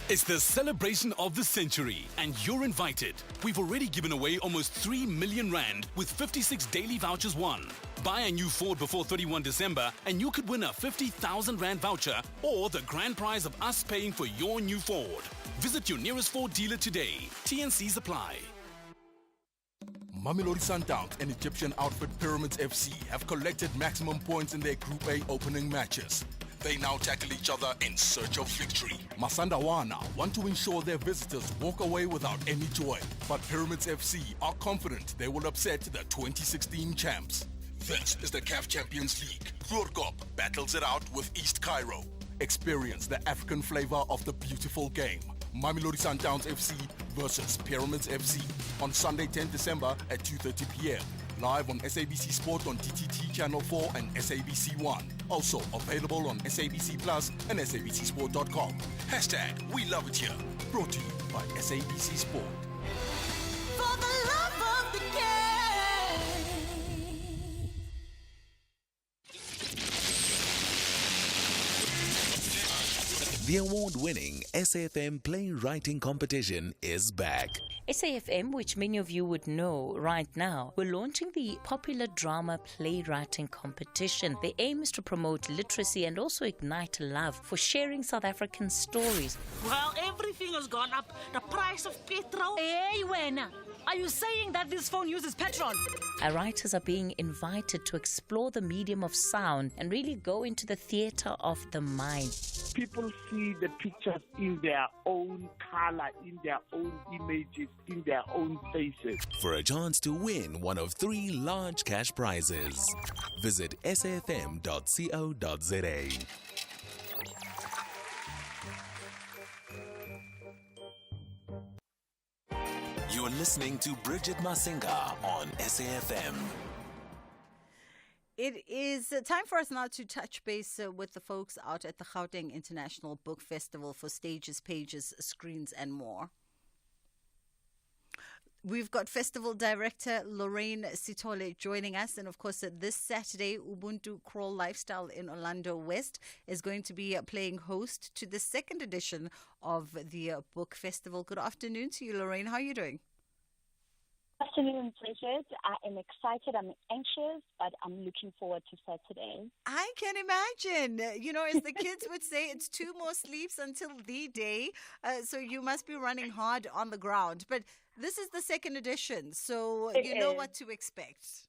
Speaker 22: It's the celebration of the century, and you're invited. We've already given away almost 3 million rand with 56 daily vouchers won. Buy a new Ford before 31 December and you could win a 50,000 rand voucher or the grand prize of us paying for your new Ford. Visit your nearest Ford dealer today. TNCs apply.
Speaker 16: Mamelodi Sundowns and Egyptian outfit Pyramids FC have collected maximum points in their Group A opening matches. They now tackle each other in search of victory. Masandawana want to ensure their visitors walk away without any joy, but Pyramids FC are confident they will upset the 2016 champs. This is the CAF Champions League. Grootgop battles it out with East Cairo. Experience the African flavor of the beautiful game. Mamelodi Sundowns FC versus Pyramids FC on Sunday 10 December at 2:30 p.m. Live on SABC Sport on DTT Channel 4 and SABC 1. Also available on SABC Plus and SABCSport.com. Hashtag We Love It Here. Brought to you by SABC Sport.
Speaker 11: For the love of the game.
Speaker 6: The award-winning SAFM Playwriting Competition is back.
Speaker 1: SAFM, which many of you would know right now, we're launching the popular drama playwriting competition. The aim is to promote literacy and also ignite love for sharing South African stories.
Speaker 3: Well, everything has gone up. The price of petrol.
Speaker 8: Hey, Wena, are you saying that this phone uses petrol?
Speaker 1: Our writers are being invited to explore the medium of sound and really go into the theatre of the mind.
Speaker 23: People see the pictures in their own color, in their own images, in their own faces.
Speaker 6: For a chance to win one of 3 large cash prizes, visit safm.co.za. You're listening to Bridget Masinga on SAFM.
Speaker 12: It is time for us now to touch base with the folks out at the Gauteng International Book Festival for stages, pages, screens, and more. We've got Festival Director Lorraine Sitole joining us. And of course, this Saturday, Ubuntu Crawl Lifestyle in Orlando West is going to be playing host to the second edition of the book festival. Good afternoon to you, Lorraine. How are you doing?
Speaker 24: Good afternoon, Bridget. I am excited. I'm anxious, but I'm looking forward to Saturday.
Speaker 12: I can imagine. You know, as the kids would say, it's 2 more sleeps until the day. So you must be running hard on the ground. But this is the second edition, so you know what to expect.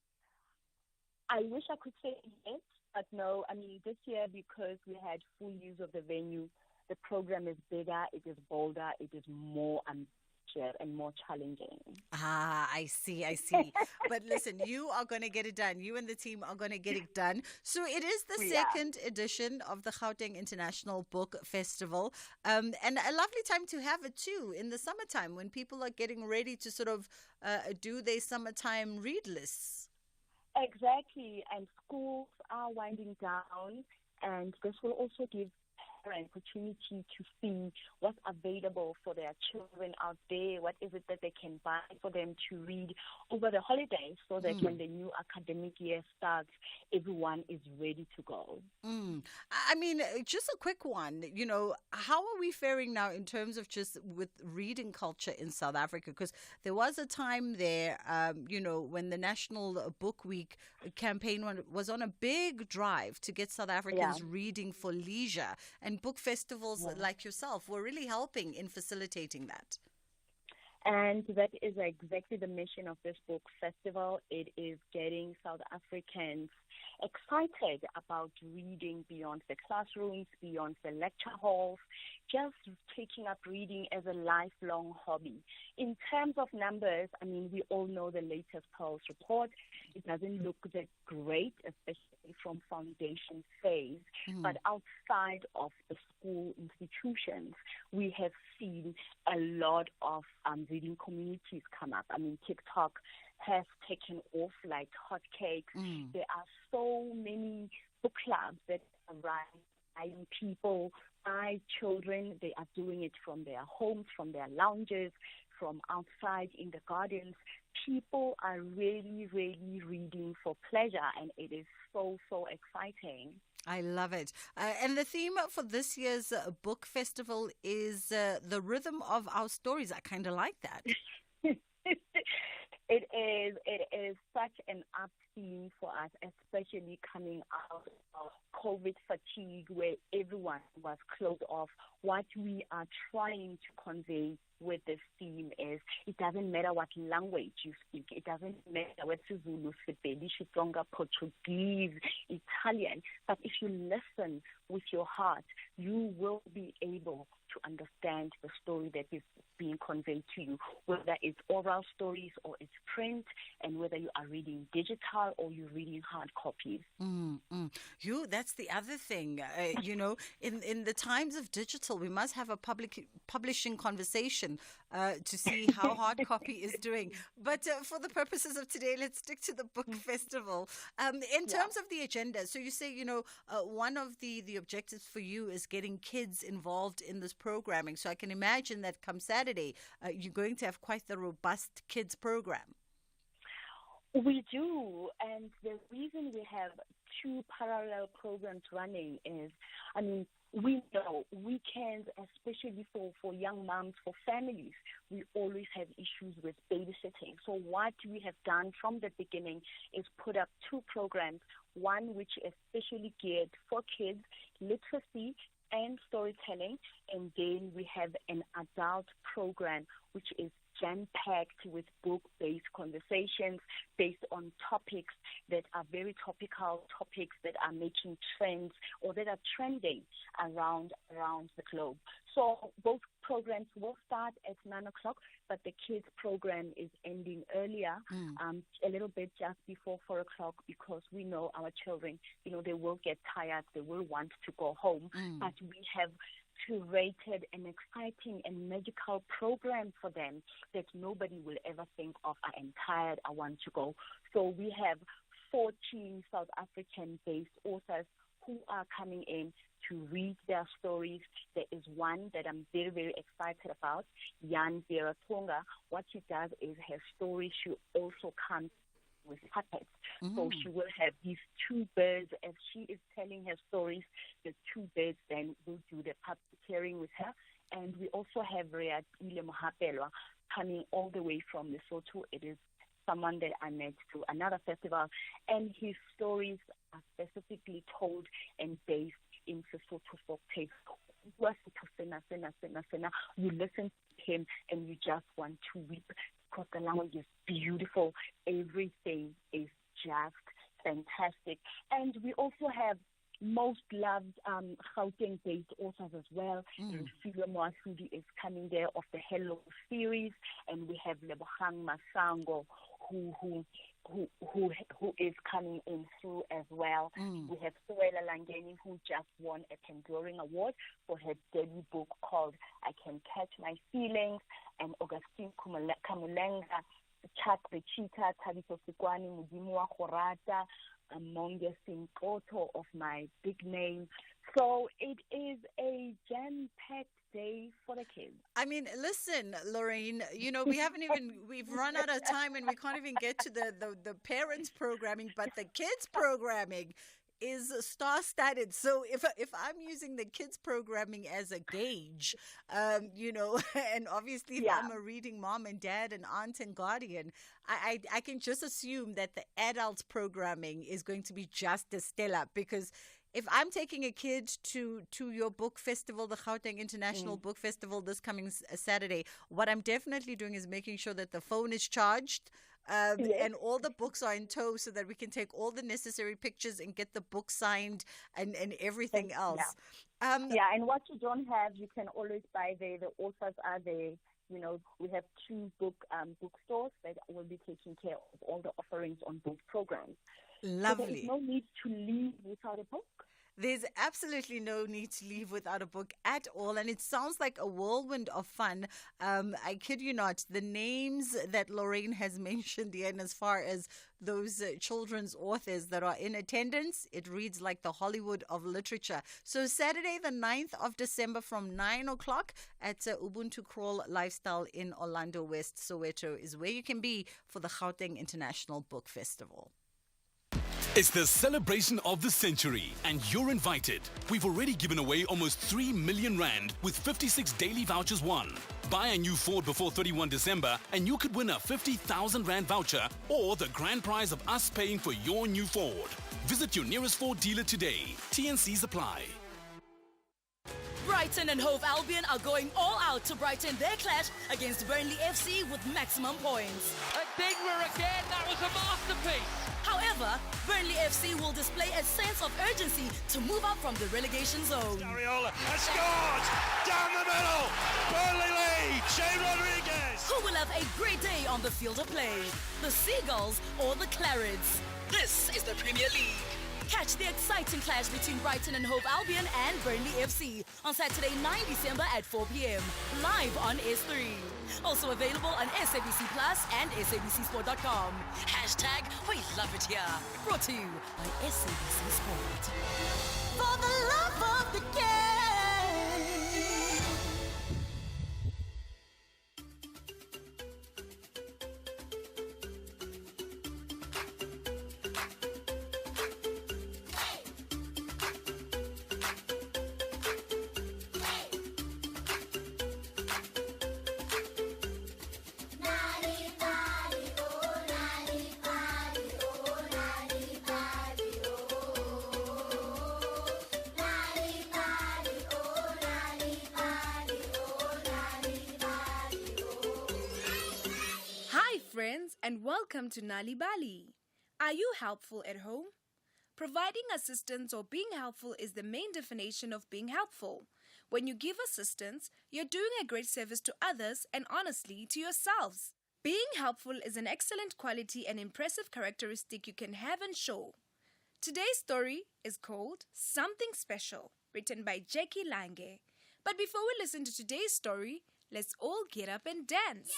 Speaker 24: I wish I could say yes, but no. I mean, this year, because we had full use of the venue, the program is bigger, it is bolder, it is more ambitious and more challenging.
Speaker 12: Ah, I see. But listen, you are going to get it done. You and the team are going to get it done. So it is the second edition of the Gauteng International Book Festival. And a lovely time to have it too in the summertime when people are getting ready to sort of do their summertime read lists.
Speaker 24: Exactly. And schools are winding down, and this will also give an opportunity to see what's available for their children out there. What is it that they can buy for them to read over the holidays, so that when the new academic year starts, everyone is ready to go.
Speaker 12: I mean, just a quick one, you know, how are we faring now in terms of just with reading culture in South Africa? Because there was a time there, you know, when the National Book Week campaign was on a big drive to get South Africans reading for leisure. And book festivals like yourself were really helping in facilitating that.
Speaker 24: And that is exactly the mission of this book festival. It is getting South Africans excited about reading beyond the classrooms, beyond the lecture halls, just taking up reading as a lifelong hobby. In terms of numbers, I mean, we all know the latest Pearls report. It doesn't look that great, especially from foundation phase. But outside of the school institutions, we have seen a lot of reading communities come up. I mean, TikTok has taken off like hotcakes. There are so many book clubs that are running people, by children. They are doing it from their homes, from their lounges, from outside in the gardens. People are really, really reading for pleasure, and it is so, so exciting.
Speaker 12: I love it. And the theme for this year's book festival is the rhythm of our stories. I kind of like that.
Speaker 24: It is such an up theme for us, especially coming out of COVID fatigue, where everyone was closed off. What we are trying to convey with this theme is it doesn't matter what language you speak. It doesn't matter whether it's Zulu, Sepedi, Xitsonga, Portuguese, Italian. But if you listen with your heart, you will be able to understand the story that is being conveyed to you, whether it's oral stories or it's print, and whether you are reading digital or you're reading hard copies.
Speaker 12: That's the other thing. In the times of digital, we must have a publishing conversation to see how hard copy is doing. But for the purposes of today, let's stick to the book festival. In terms of the agenda, so you say, one of the objectives for you is getting kids involved in this programming. So I can imagine that come Saturday, you're going to have quite the robust kids program.
Speaker 24: We do, and the reason we have two parallel programs running is, we know weekends, especially for young moms, for families, we always have issues with babysitting. So what we have done from the beginning is put up two programs, one which is especially geared for kids, literacy and storytelling, and then we have an adult program which is jam-packed with book-based conversations based on topics that are very topical, topics that are making trends or that are trending around the globe. So both programs will start at 9 o'clock, but the kids program is ending earlier, a little bit just before 4 o'clock, because we know our children, they will get tired, they will want to go home, but we have curated an exciting and magical program for them that nobody will ever think of. I am tired, I want to go. So we have 14 South African-based authors who are coming in to read their stories. There is one that I'm very, very excited about, Jan Veratonga. What she does is her stories, she also comes with puppets. So she will have these two birds. As she is telling her stories, the two birds then will do the puppeteering with her. And we also have Reatile Mohapelwa coming all the way from Lesotho. It is someone that I met through another festival, and his stories are specifically told and based in Lesotho folktales. You listen to him and you just want to weep, because the language is beautiful. Everything is just fantastic. And we also have most loved Gauteng-based authors as well. And Philo Moasudi is coming there of the Hello series, and we have Lebogang Masango who is coming in through as well. We have Suela Langeni, who just won a Penduring Award for her debut book called I Can Catch My Feelings, and Augustine Kamulenga, Chuck the Cheetah, Tabiso Sikwani, Mudimu wa Khorata, among the Sinkoto of my big name. So it is a jam-packed day for the kids.
Speaker 12: Listen, Lorraine, we've run out of time and we can't even get to the parents programming, but the kids programming is star-studded. So if I'm using the kids programming as a gauge, and obviously if I'm a reading mom and dad and aunt and guardian, I can just assume that the adult programming is going to be just as stellar, because if I'm taking a kid to your book festival, the Gauteng International Book Festival this coming Saturday, what I'm definitely doing is making sure that the phone is charged, and all the books are in tow, so that we can take all the necessary pictures and get the book signed and everything else.
Speaker 24: And what you don't have, you can always buy there. The authors are there. We have two bookstores that will be taking care of all the offerings on both programs.
Speaker 12: Lovely.
Speaker 24: So there is no need to leave without a book.
Speaker 12: There's absolutely no need to leave without a book at all. And it sounds like a whirlwind of fun. I kid you not, the names that Lorraine has mentioned here, and as far as those children's authors that are in attendance, it reads like the Hollywood of literature. So Saturday, the 9th of December from 9 o'clock at Ubuntu Crawl Lifestyle in Orlando West, Soweto is where you can be for the Gauteng International Book Festival.
Speaker 22: It's the celebration of the century, and you're invited. We've already given away almost 3 million rand with 56 daily vouchers won. Buy a new Ford before 31 December and you could win a 50,000 rand voucher or the grand prize of us paying for your new Ford. Visit your nearest Ford dealer today. TNCs apply.
Speaker 8: Brighton and Hove Albion are going all out to brighten their clash against Burnley FC with maximum points.
Speaker 4: At Digmer again, that was a masterpiece.
Speaker 8: However, However, Burnley FC will display a sense of urgency to move up from the relegation zone.
Speaker 10: Ariola has scored! Down the middle! Burnley lead! Shane Rodriguez!
Speaker 8: Who will have a great day on the field of play? The Seagulls or the Clarids? This is the Premier League. Catch the exciting clash between Brighton and Hove Albion and Burnley FC on Saturday, 9 December at 4 p.m. live on S3. Also available on SABC Plus and SABCSport.com. Hashtag we love it here. Brought to you by SABC Sport.
Speaker 11: For the love of the game.
Speaker 4: Friends, and welcome to Nali Bali. Are you helpful at home? Providing assistance or being helpful is the main definition of being helpful. When you give assistance, you're doing a great service to others and honestly to yourselves. Being helpful is an excellent quality and impressive characteristic you can have and show. Today's story is called Something Special, written by Jackie Lange. But before we listen to today's story, let's all get up and dance.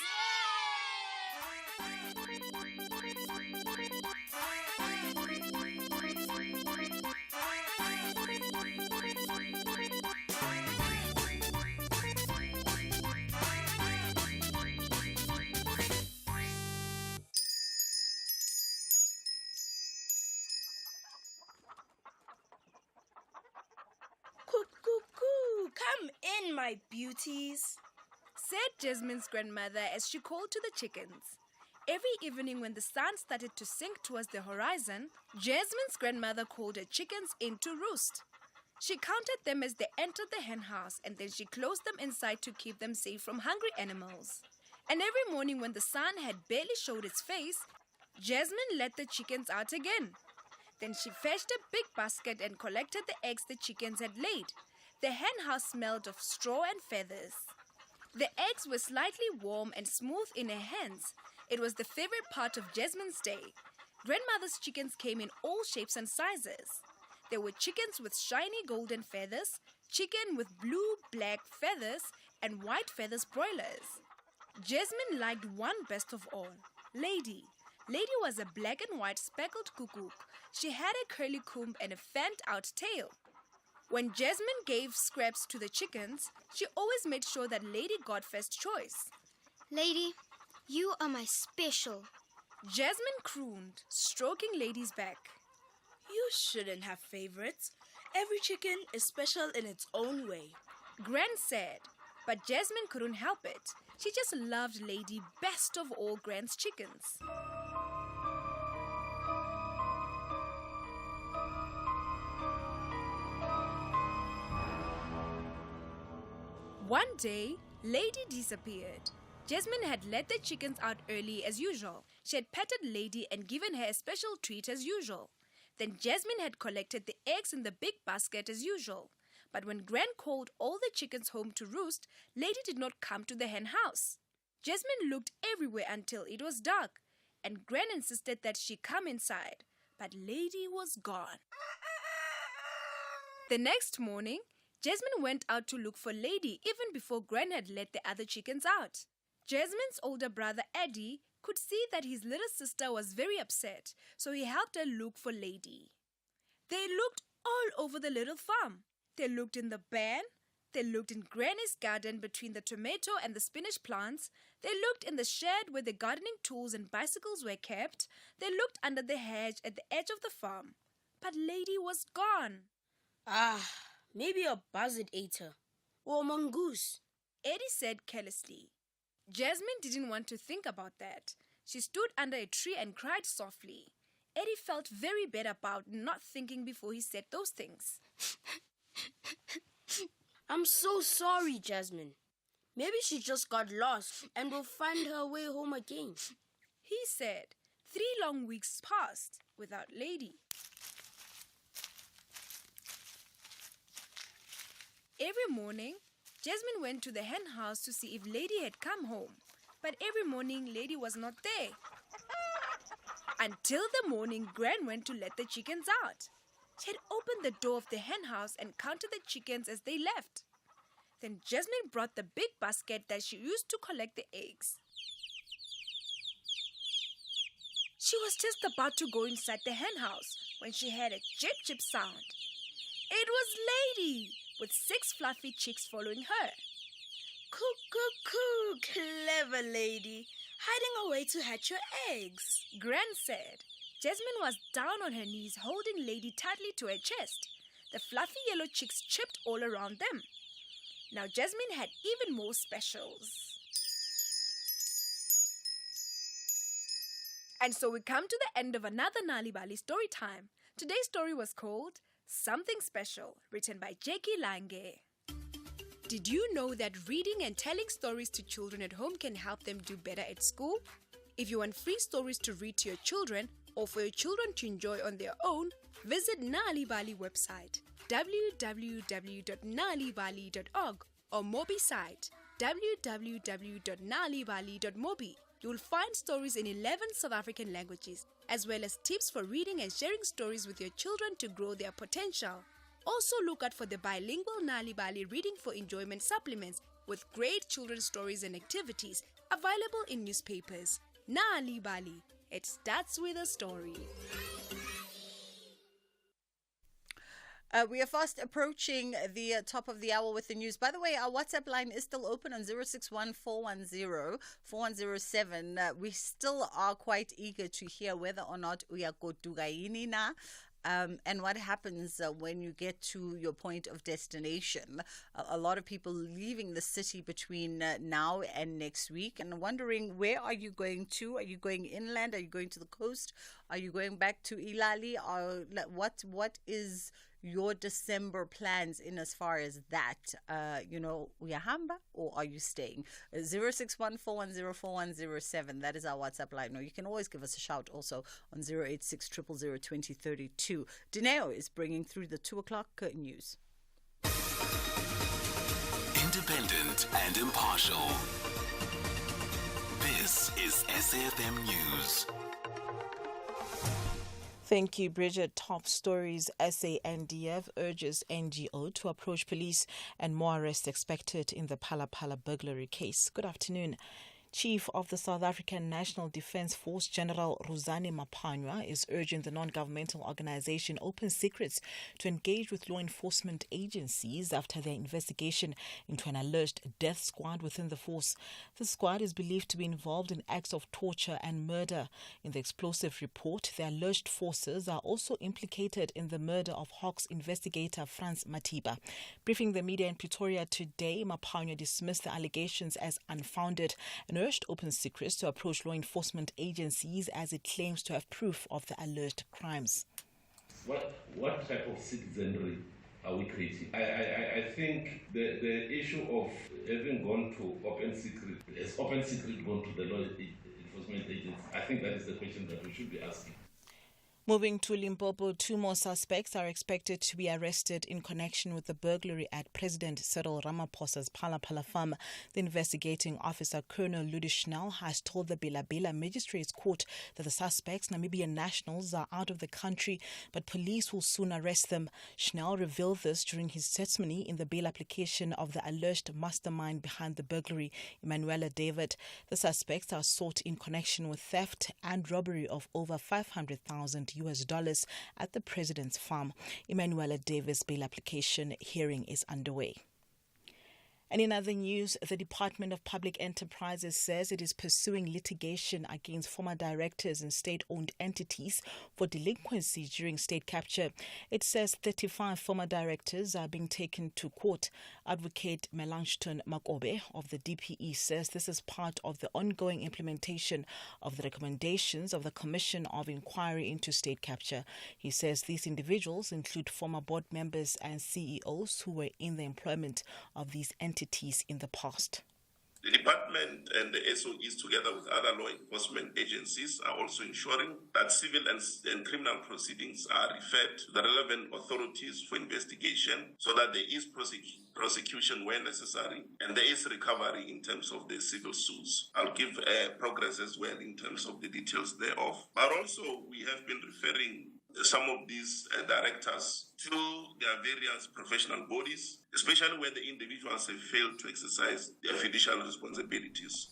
Speaker 13: Cuckoo, come in, my beauties,
Speaker 4: said Jasmine's grandmother as she called to the chickens. Every evening when the sun started to sink towards the horizon, Jasmine's grandmother called her chickens in to roost. She counted them as they entered the hen house and then she closed them inside to keep them safe from hungry animals. And every morning when the sun had barely showed its face, Jasmine let the chickens out again. Then she fetched a big basket and collected the eggs the chickens had laid. The hen house smelled of straw and feathers. The eggs were slightly warm and smooth in her hands. It was the favorite part of Jasmine's day. Grandmother's chickens came in all shapes and sizes. There were chickens with shiny golden feathers, chicken with blue-black feathers, and white feathers broilers. Jasmine liked one best of all, Lady. Lady was a black and white speckled cuckoo. She had a curly comb and a fanned-out tail. When Jasmine gave scraps to the chickens, she always made sure that Lady got first choice.
Speaker 5: Lady, you are my special.
Speaker 4: Jasmine crooned, stroking Lady's back.
Speaker 13: You shouldn't have favorites. Every chicken is special in its own way,
Speaker 4: Gran said, but Jasmine couldn't help it. She just loved Lady best of all Gran's chickens. One day, Lady disappeared. Jasmine had let the chickens out early as usual. She had petted Lady and given her a special treat as usual. Then Jasmine had collected the eggs in the big basket as usual. But when Gran called all the chickens home to roost, Lady did not come to the hen house. Jasmine looked everywhere until it was dark, and Gran insisted that she come inside. But Lady was gone. The next morning, Jasmine went out to look for Lady even before Gran had let the other chickens out. Jasmine's older brother Eddie could see that his little sister was very upset, so he helped her look for Lady. They looked all over the little farm. They looked in the barn. They looked in Granny's garden between the tomato and the spinach plants. They looked in the shed where the gardening tools and bicycles were kept. They looked under the hedge at the edge of the farm. But Lady was gone.
Speaker 13: Maybe a buzzard ate her. Or a mongoose,
Speaker 4: Eddie said carelessly. Jasmine didn't want to think about that. She stood under a tree and cried softly. Eddie felt very bad about not thinking before he said those things.
Speaker 13: I'm so sorry, Jasmine. Maybe she just got lost and will find her way home again,
Speaker 4: he said, 3 long weeks passed without Lady. Every morning, Jasmine went to the hen house to see if Lady had come home. But every morning, Lady was not there. Until the morning, Gran went to let the chickens out. She had opened the door of the hen house and counted the chickens as they left. Then Jasmine brought the big basket that she used to collect the eggs. She was just about to go inside the hen house when she heard a chip-chip sound. It was Lady, with 6 fluffy chicks following her.
Speaker 13: Coo, clever lady, hiding away to hatch your eggs,
Speaker 4: Gran said. Jasmine was down on her knees holding Lady tightly to her chest. The fluffy yellow chicks chipped all around them. Now Jasmine had even more specials. And so we come to the end of another Nali Bali story time. Today's story was called Something Special, written by Jackie Lange. Did you know that reading and telling stories to children at home can help them do better at school? If you want free stories to read to your children or for your children to enjoy on their own, visit Nali Bali website www.nalibali.org or Mobi site www.nalibali.mobi. You will find stories in 11 South African languages, as well as tips for reading and sharing stories with your children to grow their potential. Also look out for the bilingual Nali Bali Reading for Enjoyment supplements with great children's stories and activities available in newspapers. Nali Bali, it starts with a story.
Speaker 12: We are fast approaching the top of the hour with the news. By the way, our WhatsApp line is still open on 061-410-4107. We still are quite eager to hear whether or not we are Kotugaini na. And what happens when you get to your point of destination. A lot of people leaving the city between now and next week and wondering, where are you going to? Are you going inland? Are you going to the coast? Are you going back to Ilali? Or what is your December plans in as far as that? Uyahamba or are you staying? 061-410-4107. That is our WhatsApp line. Or you can always give us a shout also on 086-000-2032. Dineo is bringing through the 2 o'clock news.
Speaker 6: Independent and impartial. This is SAFM News.
Speaker 2: Thank you, Bridget. Top stories. SANDF urges NGO to approach police and more arrests expected in the Phala Phala burglary case. Good afternoon. Chief of the South African National Defence Force, General Ruzani Maphanywa, is urging the non-governmental organization Open Secrets to engage with law enforcement agencies after their investigation into an alleged death squad within the force. The squad is believed to be involved in acts of torture and murder. In the explosive report, the alleged forces are also implicated in the murder of Hawks investigator Franz Matiba. Briefing the media in Pretoria today, Maphanywa dismissed the allegations as unfounded and urged Open Secrets to approach law enforcement agencies as it claims to have proof of the alleged crimes.
Speaker 7: What type of citizenry are we creating? I think the issue of having gone to Open Secret, has Open Secret gone to the law enforcement agencies? I think that is the question that we should be asking.
Speaker 2: Moving to Limpopo, 2 more suspects are expected to be arrested in connection with the burglary at President Cyril Ramaphosa's Phala Phala farm. The investigating officer, Colonel Ludi Schnell, has told the Bila Magistrates Court that the suspects, Namibian nationals, are out of the country, but police will soon arrest them. Schnell revealed this during his testimony in the bail application of the alleged mastermind behind the burglary, Emanuela David. The suspects are sought in connection with theft and robbery of over $500,000 at the president's farm. Emanuela Davis' bail application hearing is underway. And in other news, the Department of Public Enterprises says it is pursuing litigation against former directors and state-owned entities for delinquency during state capture. It says 35 former directors are being taken to court. Advocate Melanchthon Makobe of the DPE says this is part of the ongoing implementation of the recommendations of the Commission of Inquiry into State Capture. He says these individuals include former board members and CEOs who were in the employment of these entities in the past.
Speaker 9: The department and the SOEs, together with other law enforcement agencies, are also ensuring that civil and criminal proceedings are referred to the relevant authorities for investigation so that there is prosecution where necessary and there is recovery in terms of the civil suits. I'll give progress as well in terms of the details thereof. But also, we have been referring some of these directors to their various professional bodies, especially where the individuals have failed to exercise their fiduciary responsibilities.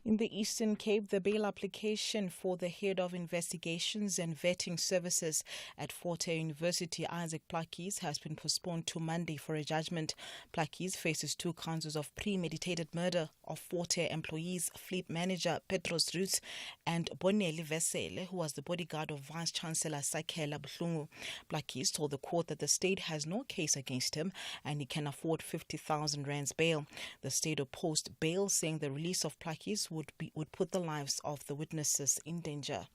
Speaker 2: In the Eastern Cape, the bail application for the head of investigations and vetting services at Fort Hare University, Isaac Plakis, has been postponed to Monday for a judgment. Plakis faces 2 counts of premeditated murder of Fort Hare employees, fleet manager Petros Roots and Bonelli Vesele, who was the bodyguard of Vice Chancellor Sakela Buhlungu. Plakis told the court that the state has no case against him and he can afford 50,000 rands bail. The state opposed bail, saying the release of Plakis would put the lives of the witnesses in danger.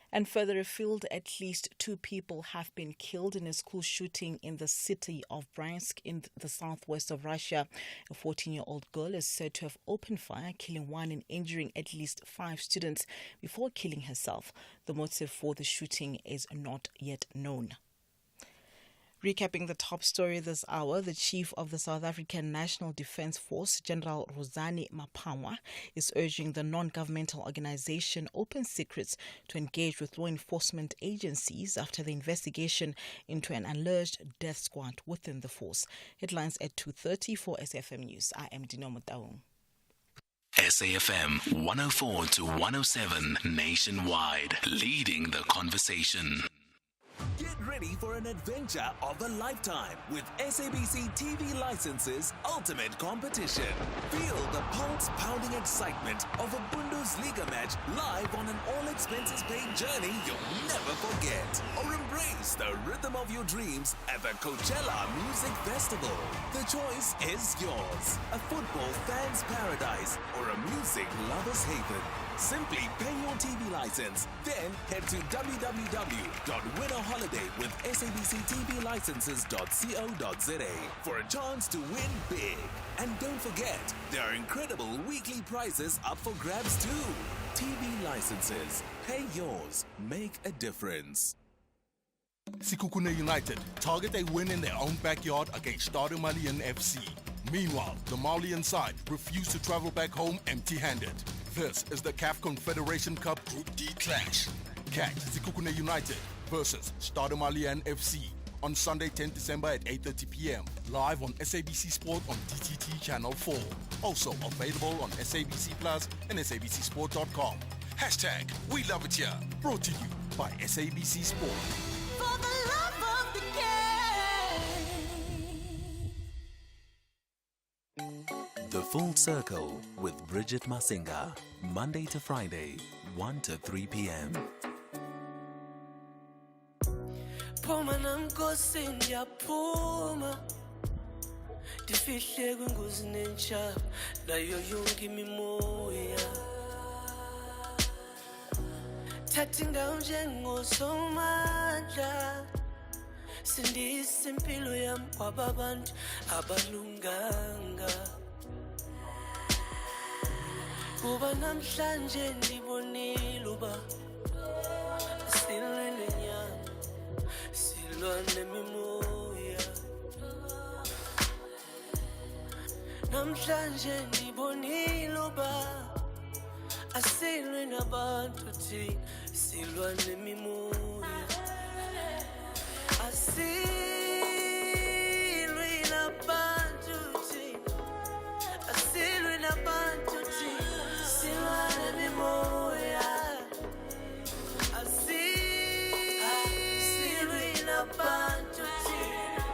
Speaker 2: And further afield, at least 2 people have been killed in a school shooting in the city of Bryansk in the southwest of Russia. A 14-year-old girl is said to have opened fire, killing 1 and injuring at least 5 students before killing herself. The motive for the shooting is not yet known. Recapping the top story this hour, the chief of the South African National Defence Force, General Rosani Mapangwa, is urging the non-governmental organization Open Secrets to engage with law enforcement agencies after the investigation into an alleged death squad within the force. Headlines at 2:30 for SAFM News. I am Dino Mutaung.
Speaker 6: SAFM 104 to 107 nationwide, leading the conversation.
Speaker 14: Get ready for an adventure of a lifetime with SABC TV Licenses Ultimate Competition. Feel the pulse-pounding excitement of a Bundesliga match live on an all-expenses-paid journey you'll never forget. Or embrace the rhythm of your dreams at the Coachella Music Festival. The choice is yours. A football fan's paradise or a music lover's haven. Simply pay your TV license, then head to www.winnerholidaywithsabctvlicenses.co.za for a chance to win big. And don't forget, there are incredible weekly prizes up for grabs too. TV licenses. Pay yours. Make a difference.
Speaker 16: Sekhukhune United target a win in their own backyard against Stade Malien FC. Meanwhile, the Malian side refused to travel back home empty-handed. This is the CAF Confederation Cup Group D clash. Catch Sekhukhune United versus Stade Malien FC on Sunday 10 December at 8:30 p.m. live on SABC Sport on DTT Channel 4. Also available on SABC Plus and SABCSport.com. Hashtag We Love It Here. Brought to you by SABC Sport.
Speaker 8: For the love of the game.
Speaker 6: The Full Circle with Bridget Masinga, Monday to Friday, 1 to 3 p.m.
Speaker 11: Phuma namkosi ndiyaphuma ndifihle kwingozi nentsha nayo yonke imimoya thatha indawo njengosomandla sindisa impilo yami kwababantu abalunganga kuba namhlanje ndibonile uba silwe nenyama silwa nemimoya namhlanje ndibonile uba asilwe nabantu thina silwa nemimoya asilwe nabantu thina asilwe nabantu thina silwa nemimoya asilwe nabantu thina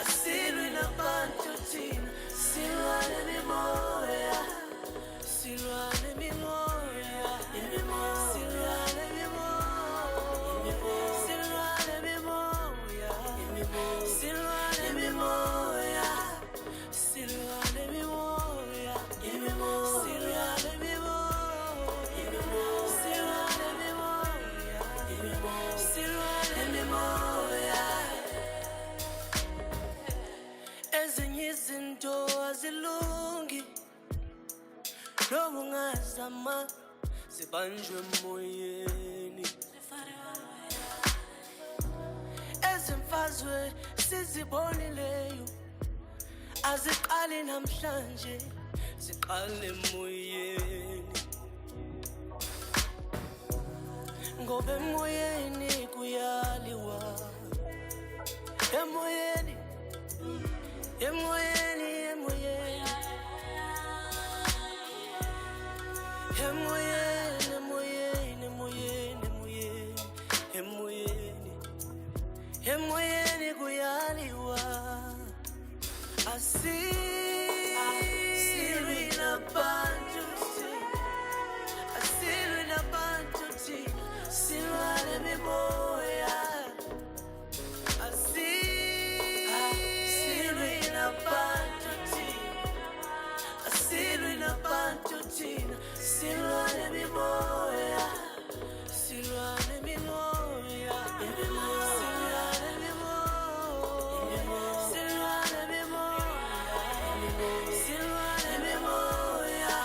Speaker 11: asilwe nabantu thina silwa nemimoya silwa nemimoya silwa nemimoya silwa nemimoya silwa nemimoya silwa nemimoya silwa nemimoya silwa nemimoya ezinye izinto azilungi noma ungazama sibanjwe emoyeni ezimfazwe sizibonileyo aziqali namhlanje siqale emoyeni ngoba emoyeni kuyaliwa emoyeni emoyeni emoyeni emoyeni emoyeni emoyeni emoyeni emoyeni kuyaliwa asilwi nabantu asilwi nabantu thina silwane mimoya asilwi nabantu thina asilwi nabantu thina silwane mimoya silwane mimoya silwane mimoya silwane mimoya silwane mimoya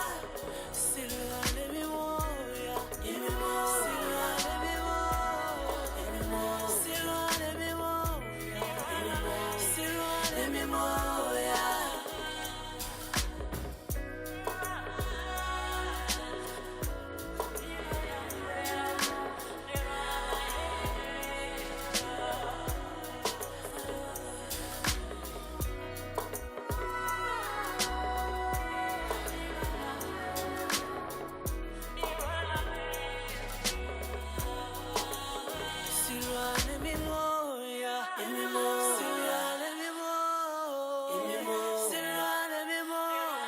Speaker 11: silwane mimoya silwane mimoya silwane mimoya silwane mimoya. Silwane mimoya, silwane mimoya, silwane mimoya,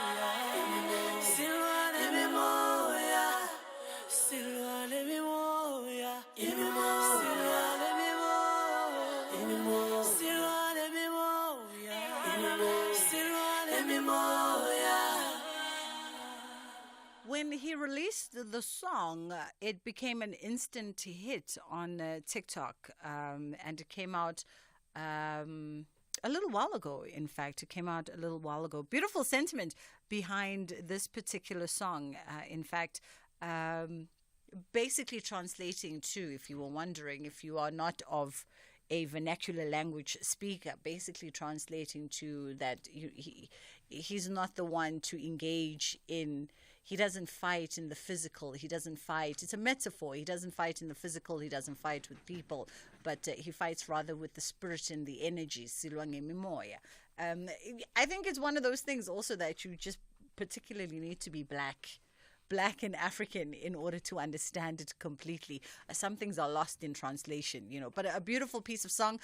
Speaker 11: silwane mimoya, silwane mimoya, silwane mimoya, silwane mimoya, silwane mimoya.
Speaker 12: When he released the song, it became an instant hit on TikTok, and it came out a little while ago. In fact, it came out a little while ago. Beautiful sentiment behind this particular song. In fact, basically translating to, if you were wondering, if you are not of a vernacular language speaker, basically translating to that he's not the one to engage in. He doesn't fight in the physical. He doesn't fight. It's a metaphor. He doesn't fight in the physical. He doesn't fight with people, but he fights rather with the spirit and the energy. Silwange mimoya. I think it's one of those things also that you just particularly need to be black and African in order to understand it completely. Some things are lost in translation, but a beautiful piece of song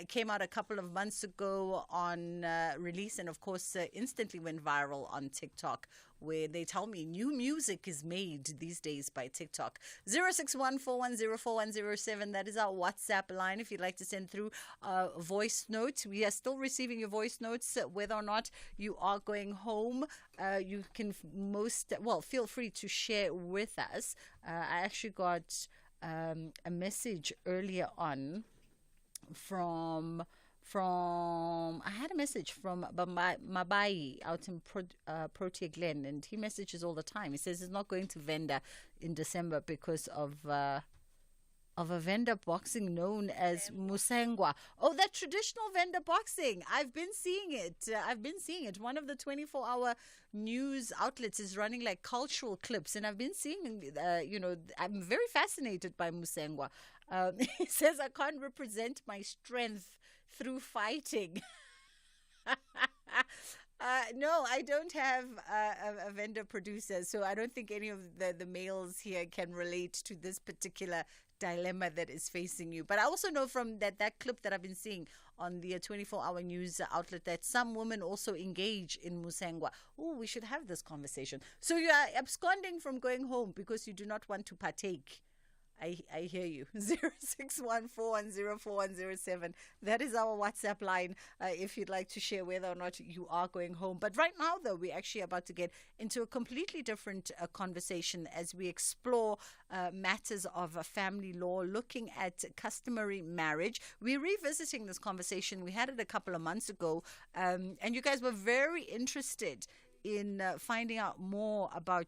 Speaker 12: came out a couple of months ago on release, and of course instantly went viral on TikTok, where they tell me new music is made these days by TikTok. 06141041007. That is our WhatsApp line if you'd like to send through a voice note. We are still receiving your voice notes, whether or not you are going home. You can feel free to share with us. I actually got a message earlier on from I had a message from Mabai out in Protea Glen, and he messages all the time. He says he's not going to Venda in December because of a vendor boxing known as Musengwa. Oh, that traditional vendor boxing. I've been seeing it. One of the 24-hour news outlets is running like cultural clips, and I've been seeing, I'm very fascinated by Musengwa. He says, I can't represent my strength through fighting. No, I don't have a vendor producer, so I don't think any of the males here can relate to this particular dilemma that is facing you. But I also know from that clip that I've been seeing on the 24-hour news outlet that some women also engage in Musengwa. Oh, we should have this conversation. So you are absconding from going home because you do not want to partake. I hear you. 0614104107. That is our WhatsApp line if you'd like to share whether or not you are going home. But right now, though, we're actually about to get into a completely different conversation as we explore matters of family law, looking at customary marriage. We're revisiting this conversation. We had it a couple of months ago, and you guys were very interested in finding out more about,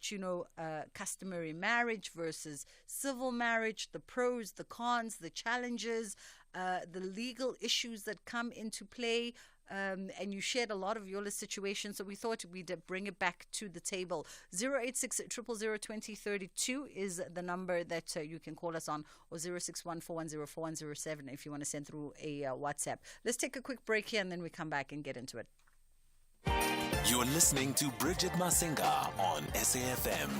Speaker 12: customary marriage versus civil marriage, the pros, the cons, the challenges, the legal issues that come into play. And you shared a lot of your situations, so we thought we'd bring it back to the table. 086 000 2032 is the number that you can call us on, or 061 410 4107 if you want to send through a WhatsApp. Let's take a quick break here and then we come back and get into it.
Speaker 6: You're listening to Bridget Masinga on SAFM.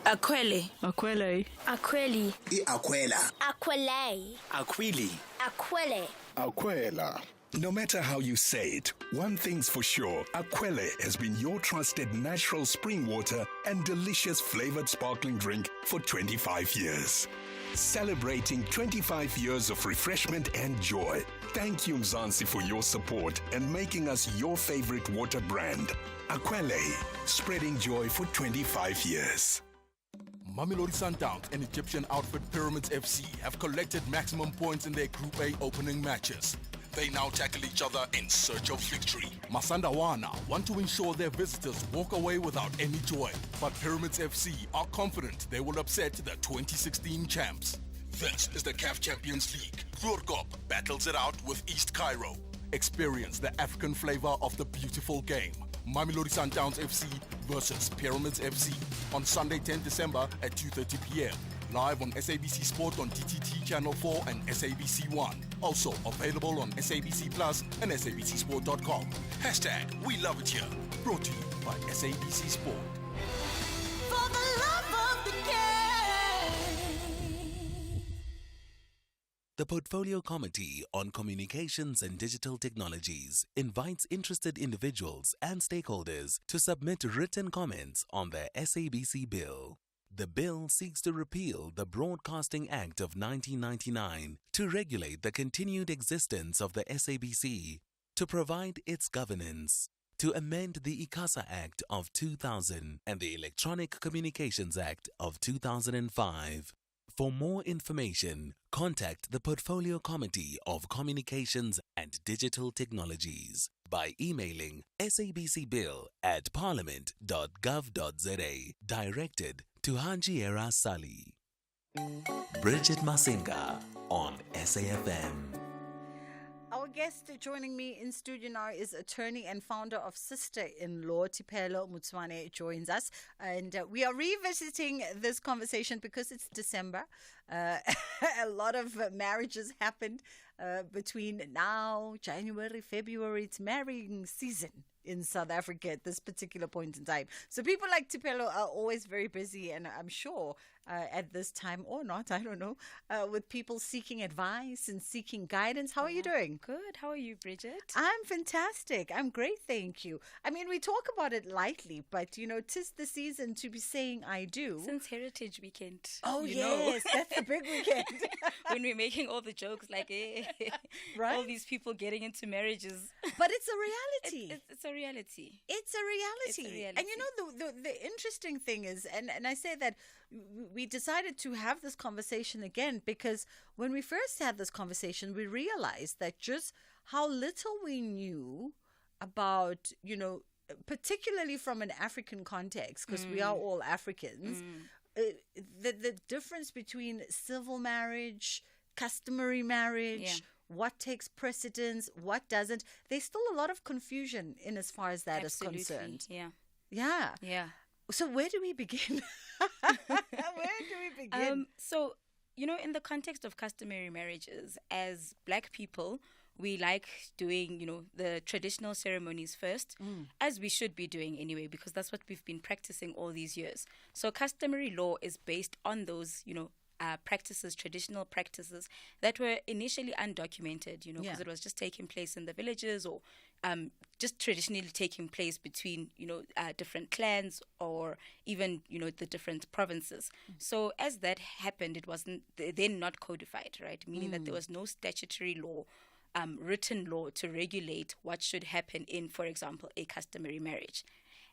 Speaker 13: Akwele.
Speaker 15: Akwele.
Speaker 13: Akweli.
Speaker 15: Akwela.
Speaker 13: Akwele.
Speaker 15: Akwili.
Speaker 13: Akwele.
Speaker 15: Akwela. No matter how you say it, one thing's for sure, Aquele has been your trusted natural spring water and delicious flavored sparkling drink for 25 years. Celebrating 25 years of refreshment and joy. Thank you, Mzansi, for your support and making us your favorite water brand. Aquele, spreading joy for 25 years.
Speaker 16: Mamelodi Sundowns and Egyptian outfit Pyramids FC have collected maximum points in their Group A opening matches. They now tackle each other in search of victory. Masandawana want to ensure their visitors walk away without any joy, but Pyramids FC are confident they will upset the 2016 champs. This is the CAF Champions League. Roerkop battles it out with East Cairo. Experience the African flavor of the beautiful game. Mamelodi Sundowns FC versus Pyramids FC on Sunday 10 December at 2:30 p.m. Live on SABC Sport on DTT Channel 4 and SABC 1. Also available on SABC Plus and SABCSport.com. Hashtag We Love It Here. Brought to you by SABC Sport.
Speaker 8: For the love of the game.
Speaker 6: The Portfolio Committee on Communications and Digital Technologies invites interested individuals and stakeholders to submit written comments on their SABC bill. The bill seeks to repeal the Broadcasting Act of 1999 to regulate the continued existence of the SABC, to provide its governance, to amend the ICASA Act of 2000 and the Electronic Communications Act of 2005. For more information, contact the Portfolio Committee of Communications and Digital Technologies by emailing sabcbill@parliament.gov.za, directed to Hanjiera Sali. Bridget Masinga on SAFM.
Speaker 12: Our guest joining me in studio now is attorney and founder of Sister-in-Law, Tipelo Mutswane, joins us. And we are revisiting this conversation because it's December. A lot of marriages happened between now, January, February. It's marrying season in South Africa at this particular point in time. So people like Tipelo are always very busy, and I'm sure at this time or not, I don't know, with people seeking advice and seeking guidance. How are you doing?
Speaker 17: Good. How are you, Bridget?
Speaker 12: I'm fantastic. I'm great, thank you. I mean, we talk about it lightly, but, 'tis the season to be saying I do.
Speaker 17: Since Heritage Weekend.
Speaker 12: Oh, yes, that's the big weekend.
Speaker 17: When we're making all the jokes like,
Speaker 12: right?
Speaker 17: All these people getting into marriages.
Speaker 12: But it's a reality.
Speaker 17: It's a reality.
Speaker 12: It's a reality. And the interesting thing is, and I say that we decided to have this conversation again because when we first had this conversation, we realized that just how little we knew about, particularly from an African context, because we are all Africans, the difference between civil marriage, customary marriage, what takes precedence, what doesn't. There's still a lot of confusion in as far as that is concerned.
Speaker 17: Yeah.
Speaker 12: Yeah. So where do we begin? Where do we begin?
Speaker 17: So, in the context of customary marriages, as Black people, we like doing, the traditional ceremonies first, as we should be doing anyway, because that's what we've been practicing all these years. So customary law is based on those, practices, traditional practices that were initially undocumented, because it was just taking place in the villages or just traditionally taking place between, different clans or even, the different provinces. So as that happened, it wasn't then not codified, right? Meaning that there was no statutory law, written law to regulate what should happen in, for example, a customary marriage.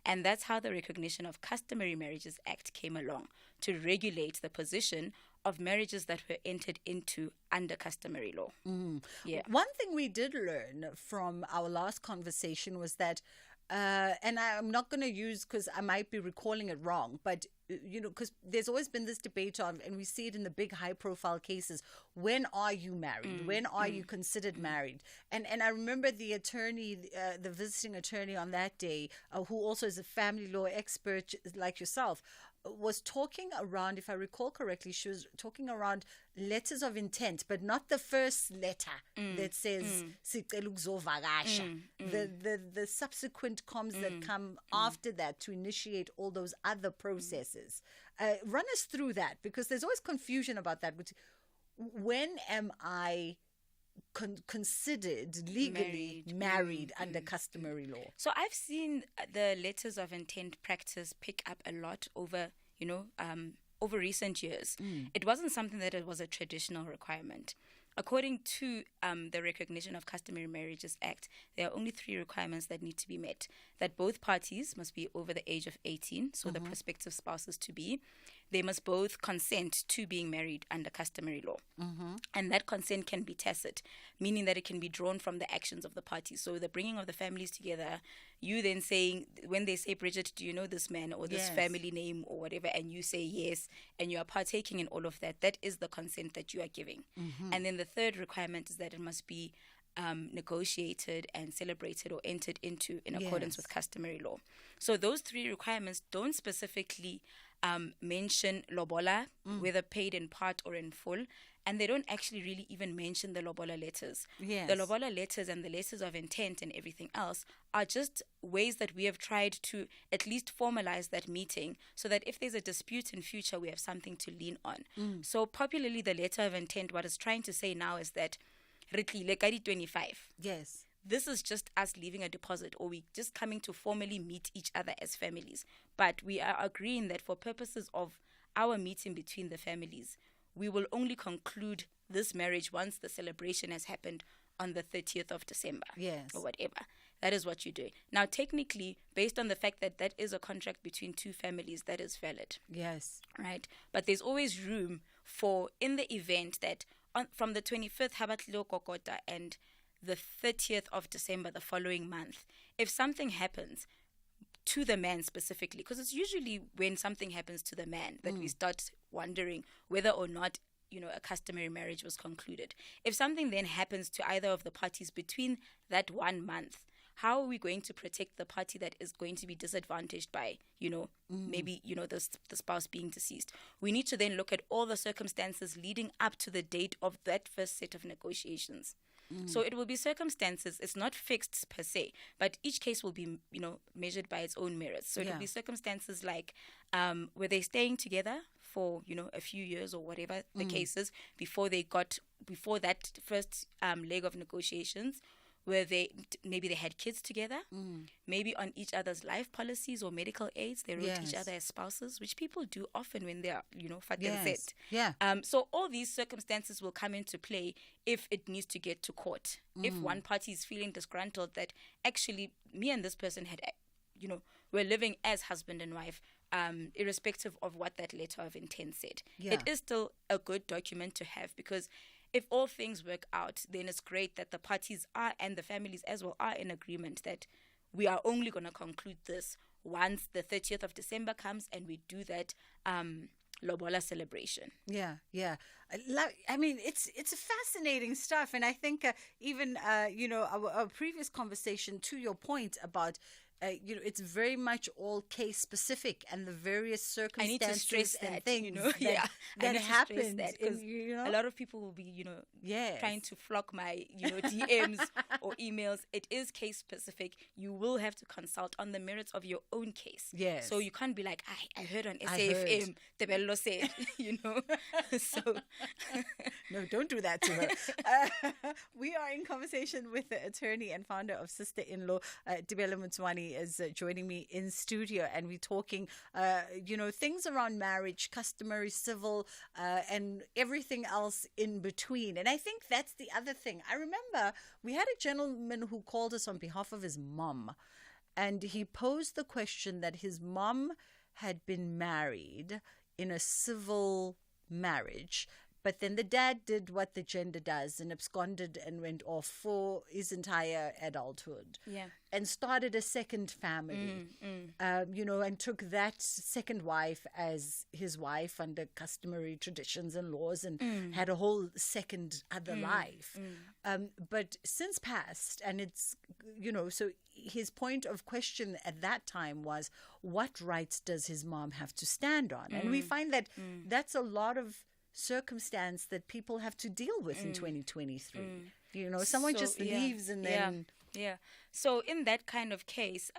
Speaker 17: And that's how the Recognition of Customary Marriages Act came along, to regulate the position of marriages that were entered into under customary law.
Speaker 12: Yeah. One thing we did learn from our last conversation was that and I'm not going to use, because I might be recalling it wrong, but because there's always been this debate on, and we see it in the big high-profile cases, when are you married? When are you considered married? And I remember the attorney, the visiting attorney on that day, who also is a family law expert like yourself, was talking around, if I recall correctly, she was talking around letters of intent, but not the first letter that says "Sicela ukuzovakasha." The subsequent comms that come after that to initiate all those other processes. Run us through that, because there's always confusion about that. When am I considered legally married under customary law?
Speaker 17: So I've seen the letters of intent practice pick up a lot over, over recent years. It wasn't something that it was a traditional requirement. According to the Recognition of Customary Marriages Act, there are only 3 requirements that need to be met. That both parties must be over the age of 18, so the prospective spouses to be. They must both consent to being married under customary law. And that consent can be tacit, meaning that it can be drawn from the actions of the parties. So the bringing of the families together, you then saying, when they say, Bridget, do you know this man or this family name or whatever, and you say yes, and you are partaking in all of that, that is the consent that you are giving. And then the third requirement is that it must be negotiated and celebrated or entered into in accordance with customary law. So those 3 requirements don't specifically mention lobola, whether paid in part or in full, and they don't actually really even mention the lobola letters.
Speaker 12: Yes.
Speaker 17: The lobola letters and the letters of intent and everything else are just ways that we have tried to at least formalize that meeting, so that if there's a dispute in future, we have something to lean on. So popularly, the letter of intent, what it's trying to say now is that re tlile ka di 25.
Speaker 12: Yes.
Speaker 17: This is just us leaving a deposit, or we just coming to formally meet each other as families. But we are agreeing that for purposes of our meeting between the families, we will only conclude this marriage once the celebration has happened on the 30th of December.
Speaker 12: Yes.
Speaker 17: Or whatever. That is what you do. Now, technically, based on the fact that that is a contract between 2 families, that is valid.
Speaker 12: Yes.
Speaker 17: Right? But there's always room for, in the event that from the 25th, Habatlilo Kokota, and the 30th of December, the following month, if something happens to the man specifically, because it's usually when something happens to the man that we start wondering whether or not, a customary marriage was concluded. If something then happens to either of the parties between that 1 month, how are we going to protect the party that is going to be disadvantaged by, maybe, the spouse being deceased? We need to then look at all the circumstances leading up to the date of that first set of negotiations. So it will be circumstances. It's not fixed per se, but each case will be, measured by its own merits. So it will be circumstances like, were they staying together for, a few years or whatever the case is before that first leg of negotiations? Where maybe they had kids together, maybe on each other's life policies or medical aids, they wrote each other as spouses, which people do often when they are, set.
Speaker 12: Yeah.
Speaker 17: So all these circumstances will come into play if it needs to get to court. If one party is feeling disgruntled that actually me and this person had, we're living as husband and wife, irrespective of what that letter of intent said.
Speaker 12: Yeah.
Speaker 17: It is still a good document to have, because if all things work out, then it's great that the parties are, and the families as well, are in agreement that we are only going to conclude this once the 30th of December comes and we do that lobola celebration.
Speaker 12: Yeah. I mean, it's fascinating stuff. And I think even, our previous conversation, to your point about, it's very much all case specific, and the various circumstances
Speaker 17: I need to stress
Speaker 12: and
Speaker 17: that,
Speaker 12: things
Speaker 17: that
Speaker 12: happened.
Speaker 17: Because a lot of people will be, trying to flock my, DMs or emails. It is case specific. You will have to consult on the merits of your own case.
Speaker 12: Yes.
Speaker 17: So you can't be like, I heard on SAFM, Tebello said, So
Speaker 12: no, don't do that to her. We are in conversation with the attorney and founder of Sister-in-Law, Tebello Mutswani, is joining me in studio, and we're talking, things around marriage, customary, civil, and everything else in between. And I think that's the other thing. I remember we had a gentleman who called us on behalf of his mom, and he posed the question that his mom had been married in a civil marriage, But then the dad did what the gender does and absconded and went off for his entire adulthood.
Speaker 17: Yeah.
Speaker 12: And started a second family, and took that second wife as his wife under customary traditions and laws, and had a whole second other life. But since passed, and it's, so his point of question at that time was, what rights does his mom have to stand on? And we find that that's a lot of circumstance that people have to deal with in 2023. Someone just leaves and then...
Speaker 17: Yeah. So in that kind of case,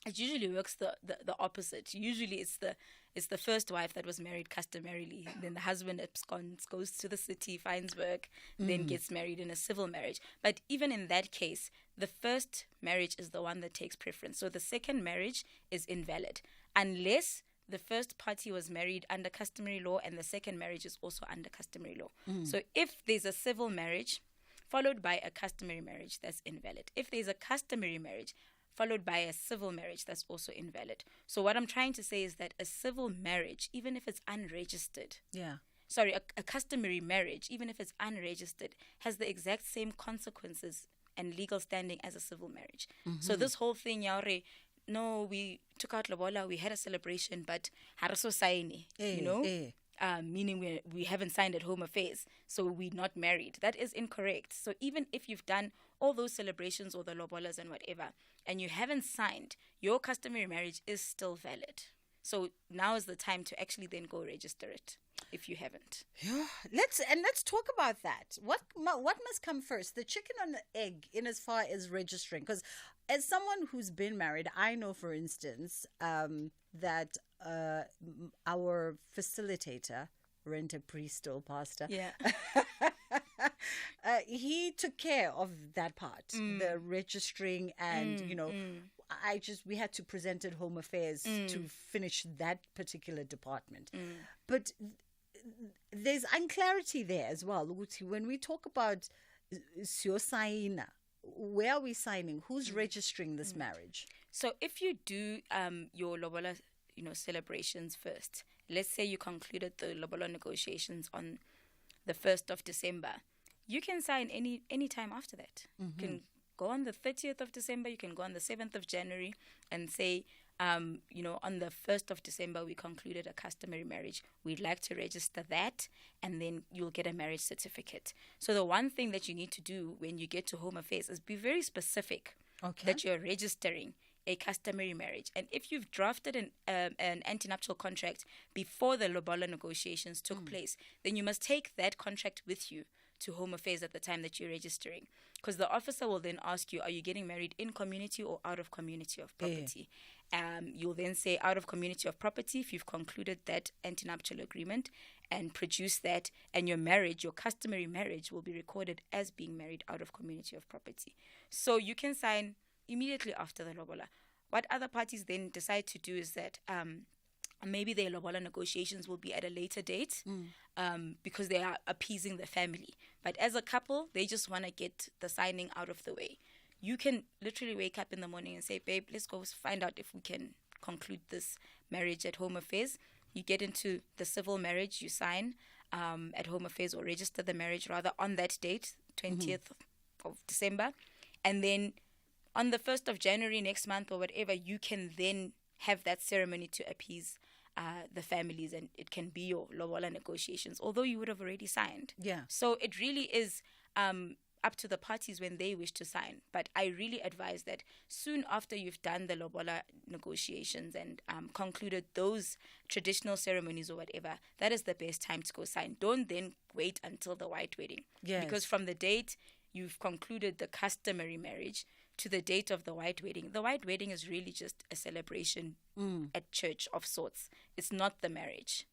Speaker 17: it usually works the opposite. Usually it's the first wife that was married customarily. Then the husband absconds, goes to the city, finds work, then gets married in a civil marriage. But even in that case, the first marriage is the one that takes preference. So the second marriage is invalid unless the first party was married under customary law and the second marriage is also under customary law. So if there's a civil marriage followed by a customary marriage, that's invalid. If there's a customary marriage followed by a civil marriage, that's also invalid. So what I'm trying to say is that a civil marriage, even if it's unregistered, a customary marriage, even if it's unregistered, has the exact same consequences and legal standing as a civil marriage. So this whole thing, Yaure, no, we took out lobola, we had a celebration, but haraso saini, meaning we haven't signed at Home Affairs, so we're not married. That is incorrect. So even if you've done all those celebrations or the lobolas and whatever, and you haven't signed, your customary marriage is still valid. So now is the time to actually then go register it if you haven't.
Speaker 12: Yeah, let's talk about that. What must come first, the chicken or the egg, in as far as registering? Because as someone who's been married, I know, for instance, that our facilitator, rent a priest or pastor, he took care of that part, the registering, and we had to present at Home Affairs to finish that particular department. But there's unclarity there as well. When we talk about Siyosaina, where are we signing? Who's registering this marriage?
Speaker 17: So if you do your lobola, celebrations first, let's say you concluded the lobola negotiations on the 1st of December, you can sign any time after that. You can go on the 30th of December, you can go on the 7th of January and say, on the 1st of December, we concluded a customary marriage. We'd like to register that, and then you'll get a marriage certificate. So the one thing that you need to do when you get to Home Affairs is be very specific that you're registering a customary marriage. And if you've drafted an antenuptial contract before the lobola negotiations took place, then you must take that contract with you to Home Affairs at the time that you're registering, because the officer will then ask you, are you getting married in community or out of community of property? You'll then say out of community of property if you've concluded that antenuptial agreement, and produce that, and your marriage, your customary marriage, will be recorded as being married out of community of property. So you can sign immediately after the lobola. What other parties then decide to do is that maybe their lobola negotiations will be at a later date because they are appeasing the family. But as a couple, they just want to get the signing out of the way. You can literally wake up in the morning and say, babe, let's go find out if we can conclude this marriage at Home Affairs. You get into the civil marriage, you sign at Home Affairs, or register the marriage rather on that date, 20th of December. And then on the 1st of January next month or whatever, you can then have that ceremony to appease the families, and it can be your lobola negotiations, although you would have already signed.
Speaker 12: Yeah.
Speaker 17: So it really is up to the parties when they wish to sign. But I really advise that soon after you've done the lobola negotiations and concluded those traditional ceremonies or whatever, that is the best time to go sign. Don't then wait until the white wedding.
Speaker 12: Yes.
Speaker 17: Because from the date you've concluded the customary marriage to the date of the white wedding, the white wedding is really just a celebration at church of sorts. It's not the marriage.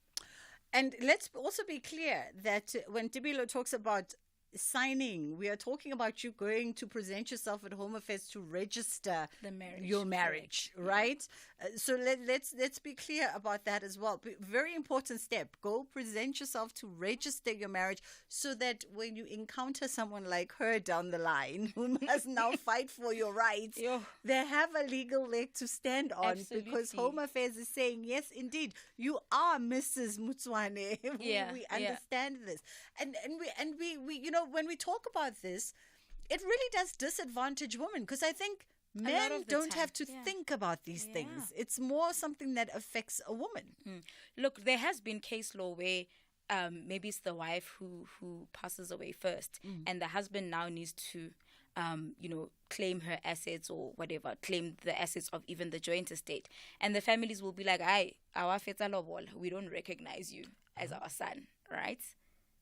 Speaker 12: And let's also be clear that when Tibilo talks about signing. We are talking about you going to present yourself at Home Affairs to register your marriage, right? So let's be clear about that as well. Very important step. Go present yourself to register your marriage so that when you encounter someone like her down the line who must now fight for your rights, they have a legal leg to stand on.
Speaker 17: Absolutely.
Speaker 12: Because Home Affairs is saying, yes, indeed, you are Mrs. Mutswane. We understand this. And we you know, when we talk about this, it really does disadvantage women, because I think men don't have to think about these things. It's more something that affects a woman.
Speaker 17: Look, there has been case law where maybe it's the wife who passes away first, and the husband now needs to claim her assets or whatever, claim the assets of even the joint estate. And the families will be like, our feta lobol, we don't recognize you as our son, right?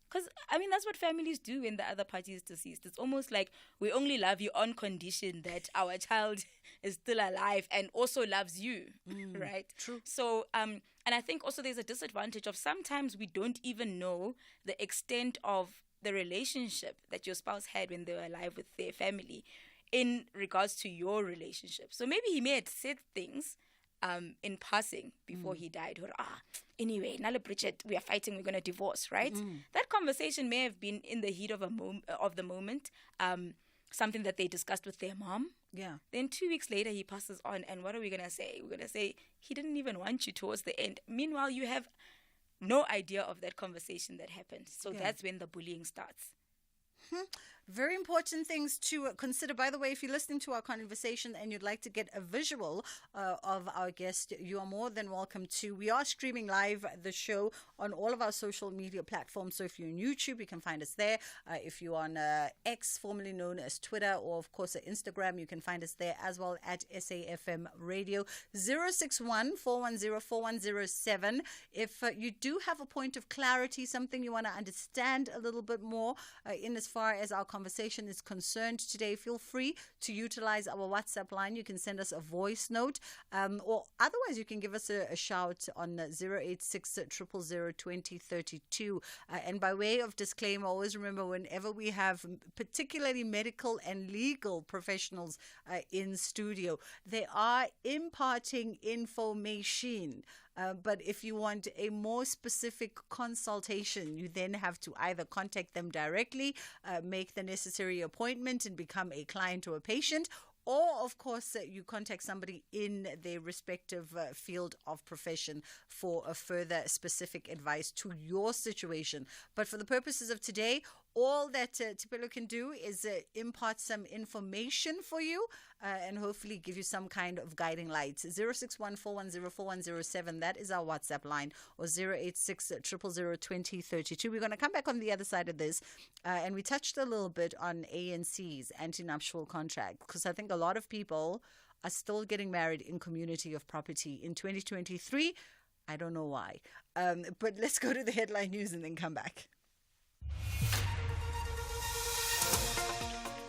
Speaker 17: Because, I mean, that's what families do when the other party is deceased. It's almost like we only love you on condition that our child is still alive and also loves you, right?
Speaker 12: True.
Speaker 17: So, and I think also there's a disadvantage of sometimes we don't even know the extent of the relationship that your spouse had when they were alive with their family in regards to your relationship. So maybe he may have said things in passing before he died. Anyway, Nala Bridget, we are fighting, we're going to divorce, right? That conversation may have been in the heat of the moment, something that they discussed with their mom.
Speaker 12: Yeah.
Speaker 17: Then 2 weeks later, he passes on, and what are we going to say? We're going to say, he didn't even want you towards the end. Meanwhile, you have no idea of that conversation that happened. So that's when the bullying starts.
Speaker 12: Very important things to consider. By the way, if you're listening to our conversation and you'd like to get a visual of our guest, you are more than welcome to. We are streaming live the show on all of our social media platforms. So if you're on YouTube, you can find us there. If you're on X, formerly known as Twitter, or of course Instagram, you can find us there as well at SAFM Radio. 061-410-4107. If you do have a point of clarity, something you want to understand a little bit more in as far as our conversation is concerned today, feel free to utilize our WhatsApp line. You can send us a voice note, or otherwise you can give us a shout on 086 000 2032. And by way of disclaimer, always remember, whenever we have particularly medical and legal professionals in studio, they are imparting information. But if you want a more specific consultation, you then have to either contact them directly, make the necessary appointment and become a client or a patient, or, of course, you contact somebody in their respective field of profession for a further specific advice to your situation. But for the purposes of today, all that Tipelo can do is impart some information for you and hopefully give you some kind of guiding light. 061-410-4107, that is our WhatsApp line, or 086 000 2032. We're going to come back on the other side of this, and we touched a little bit on ANC's anti-nuptial contract, because I think a lot of people are still getting married in community of property in 2023. I don't know why. But let's go to the headline news and then come back.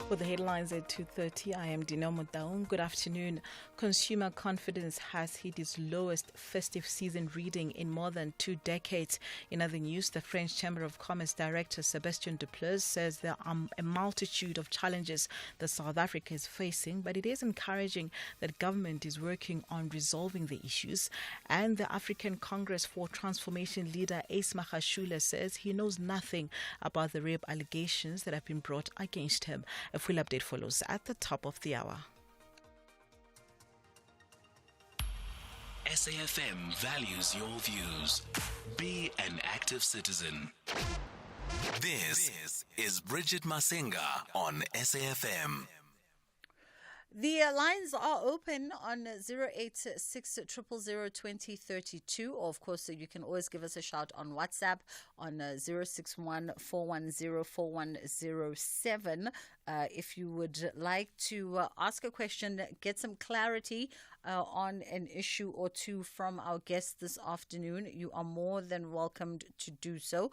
Speaker 2: For the headlines at 2:30, I am Dino Motaung. Good afternoon. Consumer confidence has hit its lowest festive season reading in more than 2 decades. In other news, the French Chamber of Commerce Director Sebastien Dupleix says there are a multitude of challenges that South Africa is facing, but it is encouraging that government is working on resolving the issues. And the African Congress for Transformation leader Ace Magashule says he knows nothing about the rape allegations that have been brought against him. A full update follows at the top of the hour.
Speaker 6: SAFM values your views. Be an active citizen. This is Bridget Masinga on SAFM.
Speaker 12: The lines are open on 086 000 2032, or of course you can always give us a shout on WhatsApp on 061 410 4107. If you would like to ask a question, get some clarity on an issue or two from our guests this afternoon, you are more than welcomed to do so.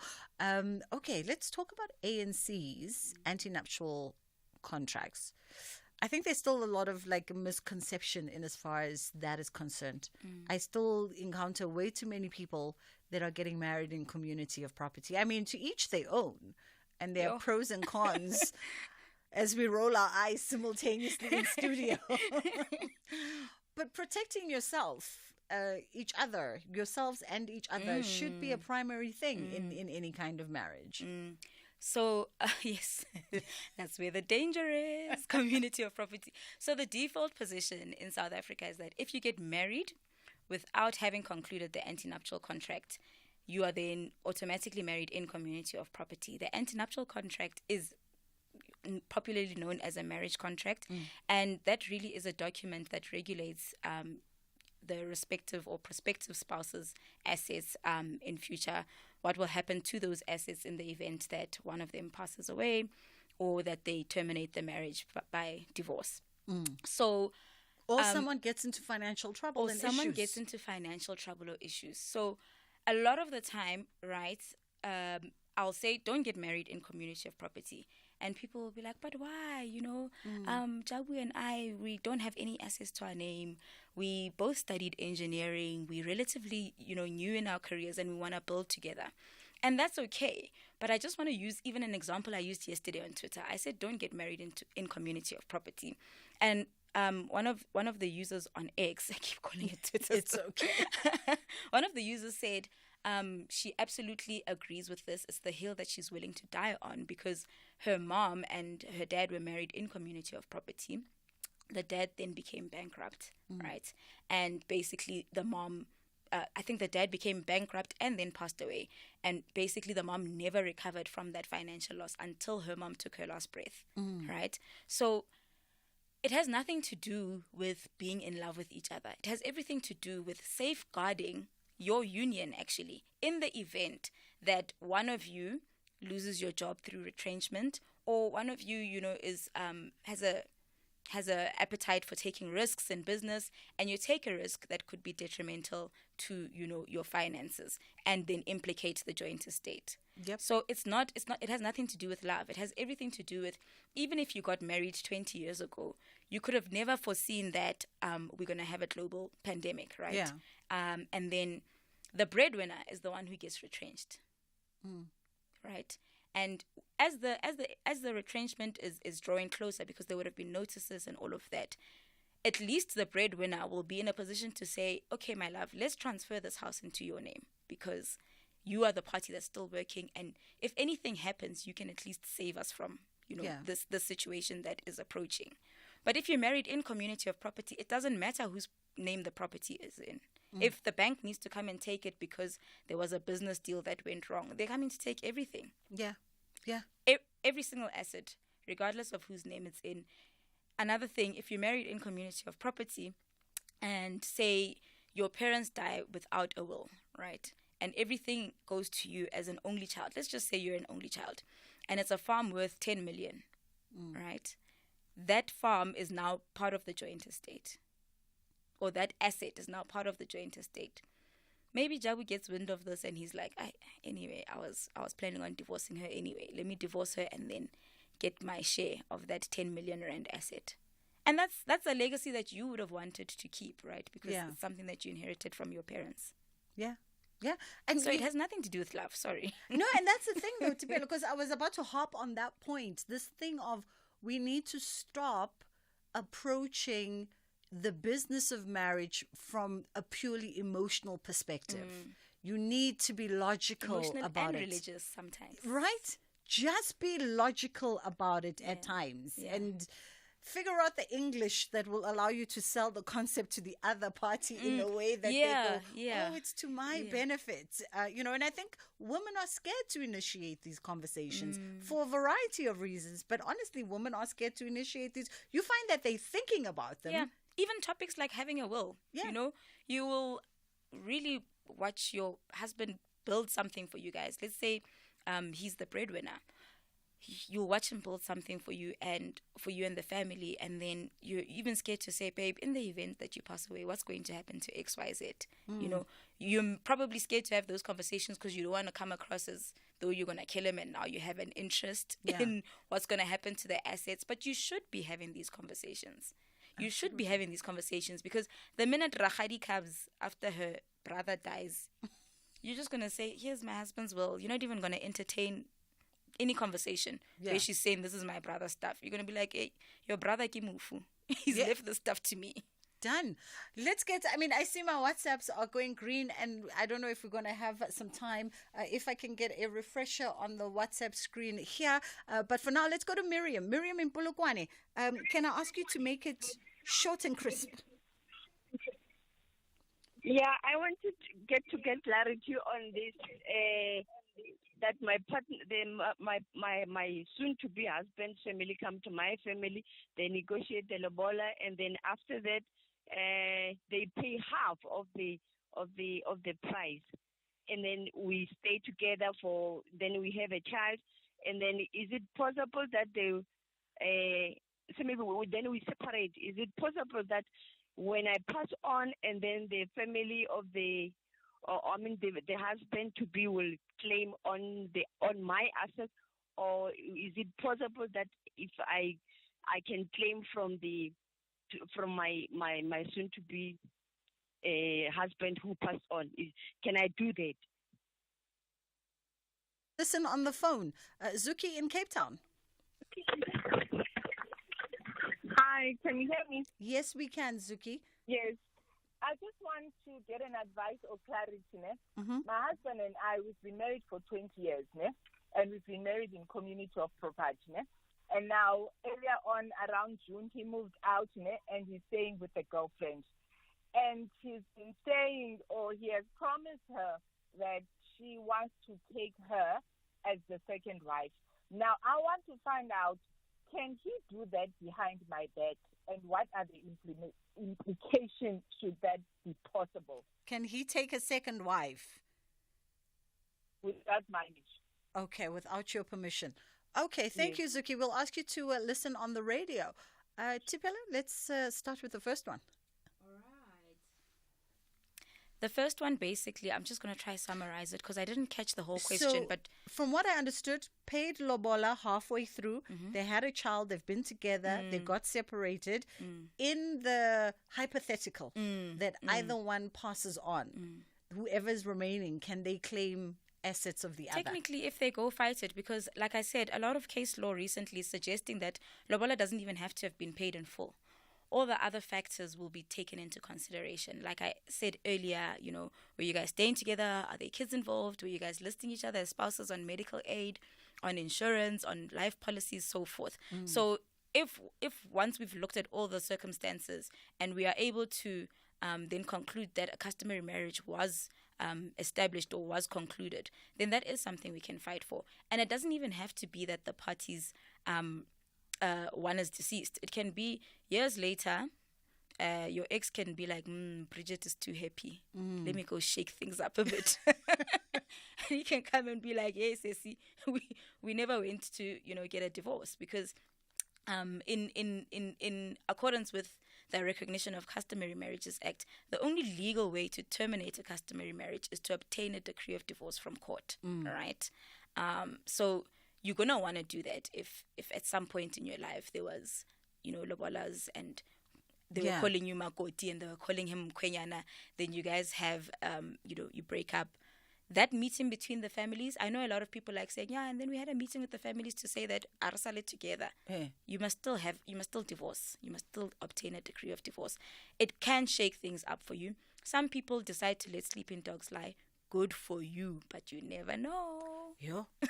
Speaker 12: Okay, let's talk about ANC's anti-nuptial contracts. I think there's still a lot of misconception in as far as that is concerned. I still encounter way too many people that are getting married in community of property. I mean, to each their own. and there are
Speaker 17: Yo.
Speaker 12: pros and cons as we roll our eyes simultaneously in studio. But protecting yourself, yourselves and each other should be a primary thing in any kind of marriage.
Speaker 17: So, yes, that's where the danger is, community of property. So the default position in South Africa is that if you get married without having concluded the antenuptial contract, you are then automatically married in community of property. The antenuptial contract is popularly known as a marriage contract, and that really is a document that regulates the respective or prospective spouses' assets in future, what will happen to those assets in the event that one of them passes away or that they terminate the marriage by divorce. So,
Speaker 12: or someone gets into financial trouble
Speaker 17: or
Speaker 12: and
Speaker 17: someone
Speaker 12: issues.
Speaker 17: gets into financial trouble or issues. So a lot of the time, right, I'll say don't get married in community of property. And people will be like, but why? Jabu and I, we don't have any assets to our name. We both studied engineering. We relatively, new in our careers, and we want to build together. And that's okay. But I just want to use even an example I used yesterday on Twitter. I said, don't get married in community of property. And one of the users on X, I keep calling it Twitter.
Speaker 12: It's okay.
Speaker 17: One of the users said, she absolutely agrees with this. It's the hill that she's willing to die on because her mom and her dad were married in community of property. The dad then became bankrupt, right? And basically the mom, I think the dad became bankrupt and then passed away. And basically the mom never recovered from that financial loss until her mom took her last breath, right? So it has nothing to do with being in love with each other. It has everything to do with safeguarding your union, actually, in the event that one of you loses your job through retrenchment, or one of you, is has a appetite for taking risks in business, and you take a risk that could be detrimental to your finances, and then implicate the joint estate.
Speaker 12: Yep.
Speaker 17: So it has nothing to do with love. It has everything to do with, even if you got married 20 years ago, you could have never foreseen that we're going to have a global pandemic, right?
Speaker 12: Yeah.
Speaker 17: And then the breadwinner is the one who gets retrenched, right? And as the retrenchment is drawing closer, because there would have been notices and all of that, at least the breadwinner will be in a position to say, okay, my love, let's transfer this house into your name because you are the party that's still working, and if anything happens, you can at least save us from this situation that is approaching. But if you're married in community of property, it doesn't matter whose name the property is in. If the bank needs to come and take it because there was a business deal that went wrong, they're coming to take everything.
Speaker 12: Yeah.
Speaker 17: Every single asset, regardless of whose name it's in. Another thing, if you're married in community of property and say your parents die without a will, right? And everything goes to you as an only child. Let's just say you're an only child and it's a farm worth 10 million, right? That farm is now part of the joint estate, or that asset is now part of the joint estate. Maybe Jabu gets wind of this and he's like, I was planning on divorcing her anyway. Let me divorce her and then get my share of that 10 million rand asset. And that's a legacy that you would have wanted to keep, right? Because it's something that you inherited from your parents.
Speaker 12: Yeah. And
Speaker 17: so it has nothing to do with love, sorry.
Speaker 12: No, and that's the thing though, Tibela, because I was about to hop on that point. This thing of we need to stop approaching the business of marriage from a purely emotional perspective. You need to be logical
Speaker 17: Emotional
Speaker 12: about
Speaker 17: and
Speaker 12: it.
Speaker 17: religious sometimes.
Speaker 12: Right? Just be logical about it at times and figure out the English that will allow you to sell the concept to the other party in a way that they go, oh, it's to my benefit. And I think women are scared to initiate these conversations for a variety of reasons. But honestly, women are scared to initiate these. You find that they're thinking about them.
Speaker 17: Yeah. Even topics like having a will. You will really watch your husband build something for you guys. Let's say he's the breadwinner. You'll watch him build something for you and the family, and then you're even scared to say, babe, in the event that you pass away, what's going to happen to XYZ? You're probably scared to have those conversations because you don't want to come across as though you're going to kill him and now you have an interest in what's going to happen to the assets. But you should be having these conversations. You should be having these conversations because the minute Rakhadi comes after her brother dies, you're just going to say, here's my husband's will. You're not even going to entertain any conversation where she's saying this is my brother's stuff, you're going to be like, hey, your brother Kimufu, he's left this stuff to me.
Speaker 12: Done. Let's get, I see my WhatsApps are going green, and I don't know if we're going to have some time. If I can get a refresher on the WhatsApp screen here. But for now, let's go to Miriam. Miriam in Polokwane. Can I ask you to make it short and crisp?
Speaker 18: Yeah, I wanted to get clarity on this. That my partner, my soon-to-be husband's family come to my family. They negotiate the lobola, and then after that, they pay half of the price, and then we stay together then we have a child, and then is it possible that so maybe then we separate? Is it possible that when I pass on, and then the family of the husband to be will claim on my assets, or is it possible that if I can claim from my soon to be husband who passed on? Can I do that?
Speaker 12: Listen on the phone, Zuki in Cape Town.
Speaker 19: Hi, can you hear me?
Speaker 12: Yes, we can, Zuki.
Speaker 19: Yes. I just want to get an advice or clarity. My husband and I, we've been married for 20 years, and we've been married in community of property. And now, earlier on, around June, he moved out, and he's staying with a girlfriend. And he's been saying, or he has promised her that she wants to take her as the second wife. Now, I want to find out, can he do that behind my back? And what are the implications should that be possible?
Speaker 12: Can he take a second wife?
Speaker 19: Without my permission.
Speaker 12: Okay, without your permission. Okay, thank you, Zuki. We'll ask you to listen on the radio. Tipela, let's start with the first one.
Speaker 17: The first one, basically, I'm just going to try summarize it because I didn't catch the whole question.
Speaker 12: So,
Speaker 17: but
Speaker 12: from what I understood, paid lobola halfway through. They had a child. They've been together. They got separated. In the hypothetical that either one passes on, whoever's remaining, can they claim assets of the other?
Speaker 17: Technically, if they go fight it, because like I said, a lot of case law recently is suggesting that lobola doesn't even have to have been paid in full. All the other factors will be taken into consideration. Like I said earlier, were you guys staying together? Are there kids involved? Were you guys listing each other as spouses on medical aid, on insurance, on life policies, so forth? So if once we've looked at all the circumstances and we are able to then conclude that a customary marriage was established or was concluded, then that is something we can fight for. And it doesn't even have to be that the parties one is deceased. It can be years later. Your ex can be like, Bridget is too happy. Let me go shake things up a bit. And he can come and be like, yes, see, we never went to get a divorce because in accordance with the Recognition of Customary Marriages Act, the only legal way to terminate a customary marriage is to obtain a decree of divorce from court. Right? So you're going to want to do that if at some point in your life there was, lobolas and they were calling you Makoti and they were calling him Mkwenyana, then you guys have, you break up. That meeting between the families, I know a lot of people like saying, and then we had a meeting with the families to say that arsale together. You must still divorce. You must still obtain a decree of divorce. It can shake things up for you. Some people decide to let sleeping dogs lie. Good for you, but you never know.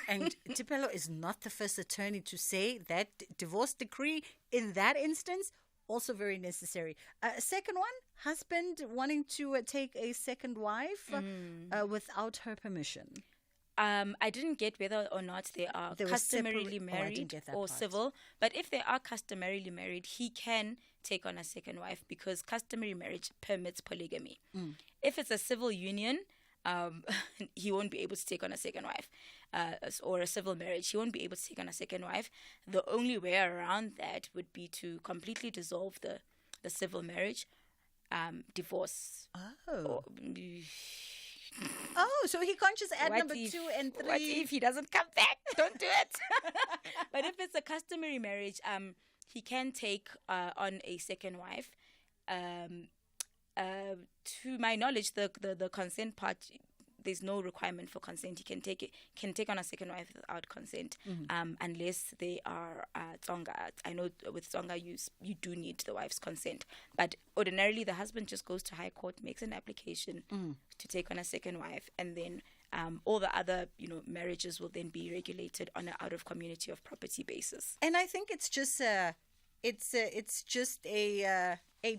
Speaker 12: And Tipelo is not the first attorney to say that divorce decree in that instance also very necessary. Second one, husband wanting to take a second wife without her permission.
Speaker 17: I didn't get whether or not they are customarily married or civil, but if they are customarily married, he can take on a second wife because customary marriage permits polygamy. If it's a civil union, he won't be able to take on a second wife, or a civil marriage. He won't be able to take on a second wife. The only way around that would be to completely dissolve the civil marriage, divorce.
Speaker 12: So he can't just add number 2 and 3.
Speaker 17: What if he doesn't come back? Don't do it. But if it's a customary marriage, he can take on a second wife. To my knowledge, the consent part, there's no requirement for consent. He can take on a second wife without consent, unless they are Tsonga. I know with Tsonga you do need the wife's consent, but ordinarily the husband just goes to High Court, makes an application to take on a second wife, and then all the other marriages will then be regulated on an out of community of property basis.
Speaker 12: And I think it's just a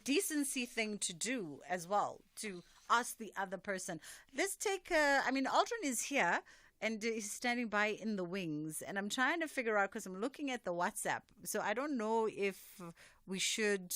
Speaker 12: decency thing to do as well, to ask the other person. Let's take, Aldrin is here and he's standing by in the wings, and I'm trying to figure out, because I'm looking at the WhatsApp, so I don't know if we should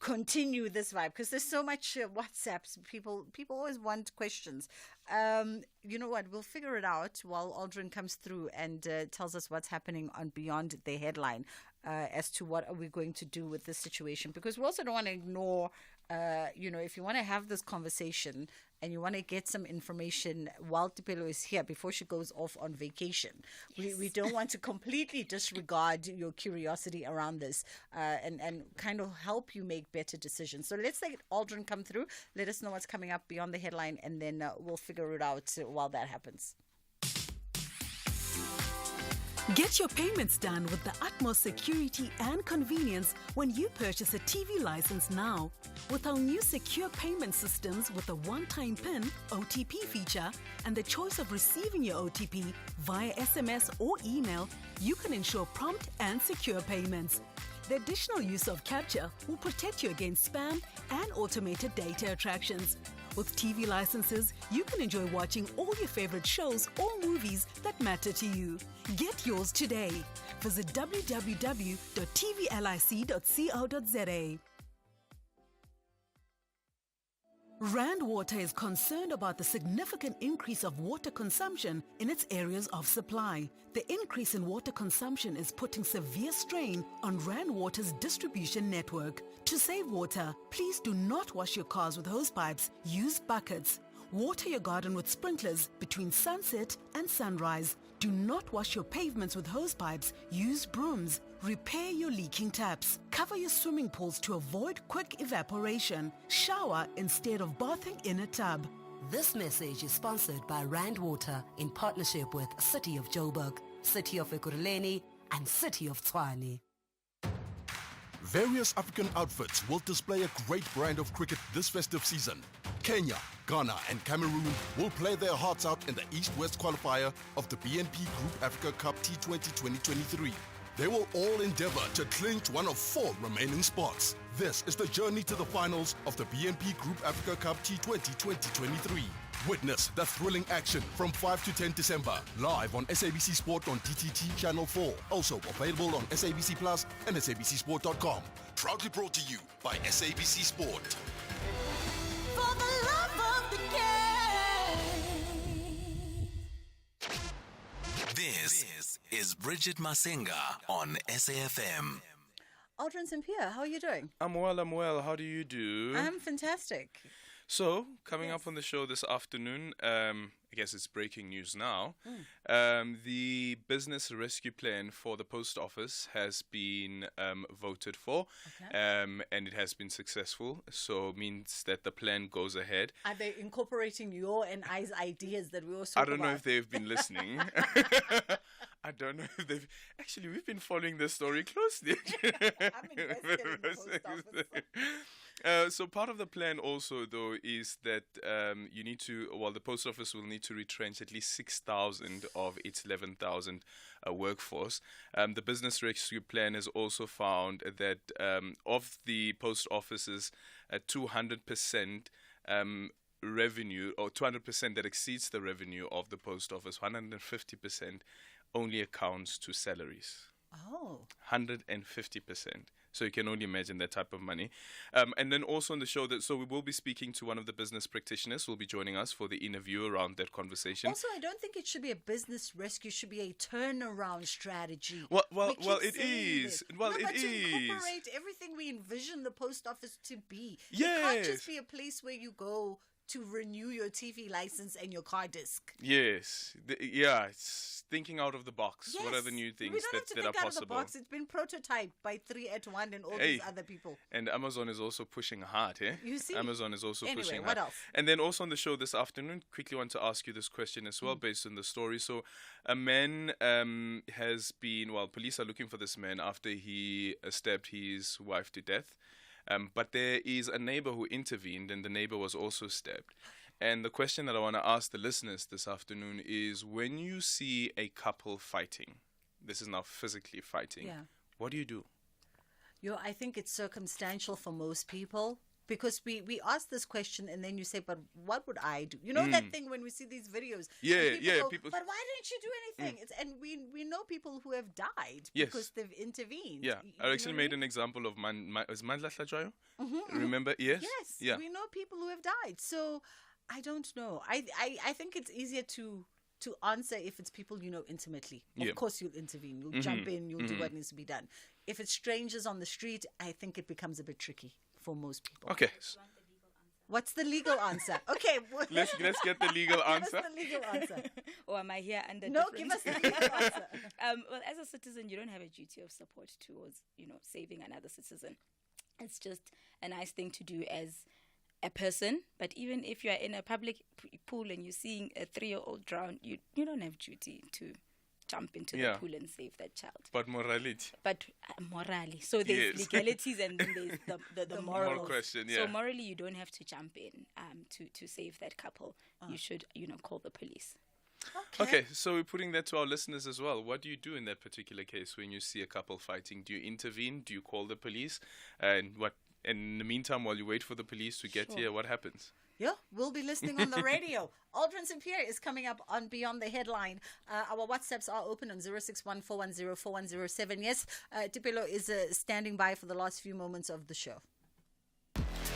Speaker 12: continue this vibe, because there's so much WhatsApps. People always want questions. You know what? We'll figure it out while Aldrin comes through and tells us what's happening on Beyond the Headline as to what are we going to do with this situation, because we also don't want to ignore, if you want to have this conversation and you want to get some information while Tipelo is here before she goes off on vacation. Yes. We don't want to completely disregard your curiosity around this and kind of help you make better decisions. So let's let Aldrin come through. Let us know what's coming up Beyond the Headline, and then we'll figure it out while that happens.
Speaker 1: Get your payments done with the utmost security and convenience when you purchase a TV license now. With our new secure payment systems with a one-time PIN, OTP feature, and the choice of receiving your OTP via SMS or email, you can ensure prompt and secure payments. The additional use of capture will protect you against spam and automated data attractions. With TV licenses, you can enjoy watching all your favorite shows or movies that matter to you. Get yours today. Visit www.tvlic.co.za. Rand Water is concerned about the significant increase of water consumption in its areas of supply. The increase in water consumption is putting severe strain on Rand Water's distribution network. To save water, please do not wash your cars with hose pipes. Use buckets. Water your garden with sprinklers between sunset and sunrise. Do not wash your pavements with hose pipes. Use brooms. Repair your leaking taps. Cover your swimming pools to avoid quick evaporation. Shower instead of bathing in a tub.
Speaker 3: This message is sponsored by Rand Water in partnership with City of Joburg, City of Ekurhuleni, and City of Tshwane.
Speaker 16: Various African outfits will display a great brand of cricket this festive season. Kenya, Ghana and Cameroon will play their hearts out in the East-West qualifier of the BNP Group Africa Cup T20 2023. They will all endeavor to clinch one of 4 remaining spots. This is the journey to the finals of the BNP Group Africa Cup T20 2023. Witness the thrilling action from 5 to 10 December, live on SABC Sport on DTT Channel 4. Also available on SABC Plus and SABCSport.com. Proudly brought to you by SABC Sport.
Speaker 11: For the love of the game.
Speaker 6: This is Bridget Masinga on SAFM.
Speaker 12: Aldrin St. Pierre, how are you doing?
Speaker 20: I'm well. How do you do?
Speaker 12: I'm fantastic.
Speaker 20: So, coming up on the show this afternoon, I guess it's breaking news now. The business rescue plan for the post office has been voted for, and it has been successful. So, means that the plan goes ahead.
Speaker 12: Are they incorporating your and I's ideas that we also?
Speaker 20: I don't know if they've been listening. I don't know if they've... Actually, we've been following this story closely.
Speaker 12: I'm invested in the post office.
Speaker 20: So part of the plan also, though, is that the post office will need to retrench at least 6,000 of its 11,000 workforce. The business rescue plan has also found that of the post office's 200% revenue, or 200% that exceeds the revenue of the post office, 150% only accounts to salaries.
Speaker 12: Oh.
Speaker 20: 150%. So you can only imagine that type of money. And then also on the show, so we will be speaking to one of the business practitioners who will be joining us for the interview around that conversation.
Speaker 12: Also, I don't think it should be a business rescue. It should be a turnaround strategy.
Speaker 20: Well, it is. Well,
Speaker 12: it is. To incorporate everything we envision the post office to be.
Speaker 20: Yes.
Speaker 12: It can't just be a place where you go to renew your TV license and your car disc.
Speaker 20: Yes. It's thinking out of the box.
Speaker 12: Yes.
Speaker 20: What are the new things
Speaker 12: We don't have to
Speaker 20: that
Speaker 12: think
Speaker 20: are
Speaker 12: out
Speaker 20: possible?
Speaker 12: of the box. It's been prototyped by 3 at 1 and all these other people.
Speaker 20: And Amazon is also pushing hard, eh?
Speaker 12: You see?
Speaker 20: Amazon is also
Speaker 12: Anyway,
Speaker 20: pushing
Speaker 12: what
Speaker 20: hard.
Speaker 12: else?
Speaker 20: And then also on the show this afternoon, quickly want to ask you this question as well, based on the story. So, a man has been, police are looking for this man after he stabbed his wife to death. But there is a neighbor who intervened, and the neighbor was also stabbed. And the question that I want to ask the listeners this afternoon is, when you see a couple fighting, this is now physically fighting, what do you do?
Speaker 12: I think it's circumstantial for most people, because we ask this question and then you say, but what would I do? You know that thing when we see these videos?
Speaker 20: People.
Speaker 12: But why didn't you do anything? And we know people who have died because they've intervened.
Speaker 20: Yeah, I actually made an example of was Mandla Hlajayo? Remember? Yes.
Speaker 12: Yes. We know people who have died. So I don't know. I think it's easier to answer if it's people you know intimately. Of course you'll intervene. You'll jump in. You'll do what needs to be done. If it's strangers on the street, I think it becomes a bit tricky for most people.
Speaker 20: Okay.
Speaker 12: What's the legal answer? Okay.
Speaker 20: Let's get the legal answer.
Speaker 12: Give us the legal answer.
Speaker 17: Or am I here under
Speaker 12: No,
Speaker 17: different...
Speaker 12: give us the legal answer.
Speaker 17: Well, as a citizen, you don't have a duty of support towards, saving another citizen. It's just a nice thing to do as a person. But even if you are in a public pool and you're seeing a 3-year-old drown, you don't have duty to jump into the pool and save that child.
Speaker 20: But morality.
Speaker 17: Morally. So there's legalities and then there's the moral
Speaker 20: question.
Speaker 17: So morally, you don't have to jump in to save that couple. You should, call the police.
Speaker 20: Okay, so we're putting that to our listeners as well. What do you do in that particular case when you see a couple fighting? Do you intervene? Do you call the police? And in the meantime, while you wait for the police to get here, what happens?
Speaker 12: Yeah, we'll be listening on the radio. Aldrin St. Pierre is coming up on Beyond the Headline. Our WhatsApps are open on 061-410-4107. Yes, Tipelo is standing by for the last few moments of the show.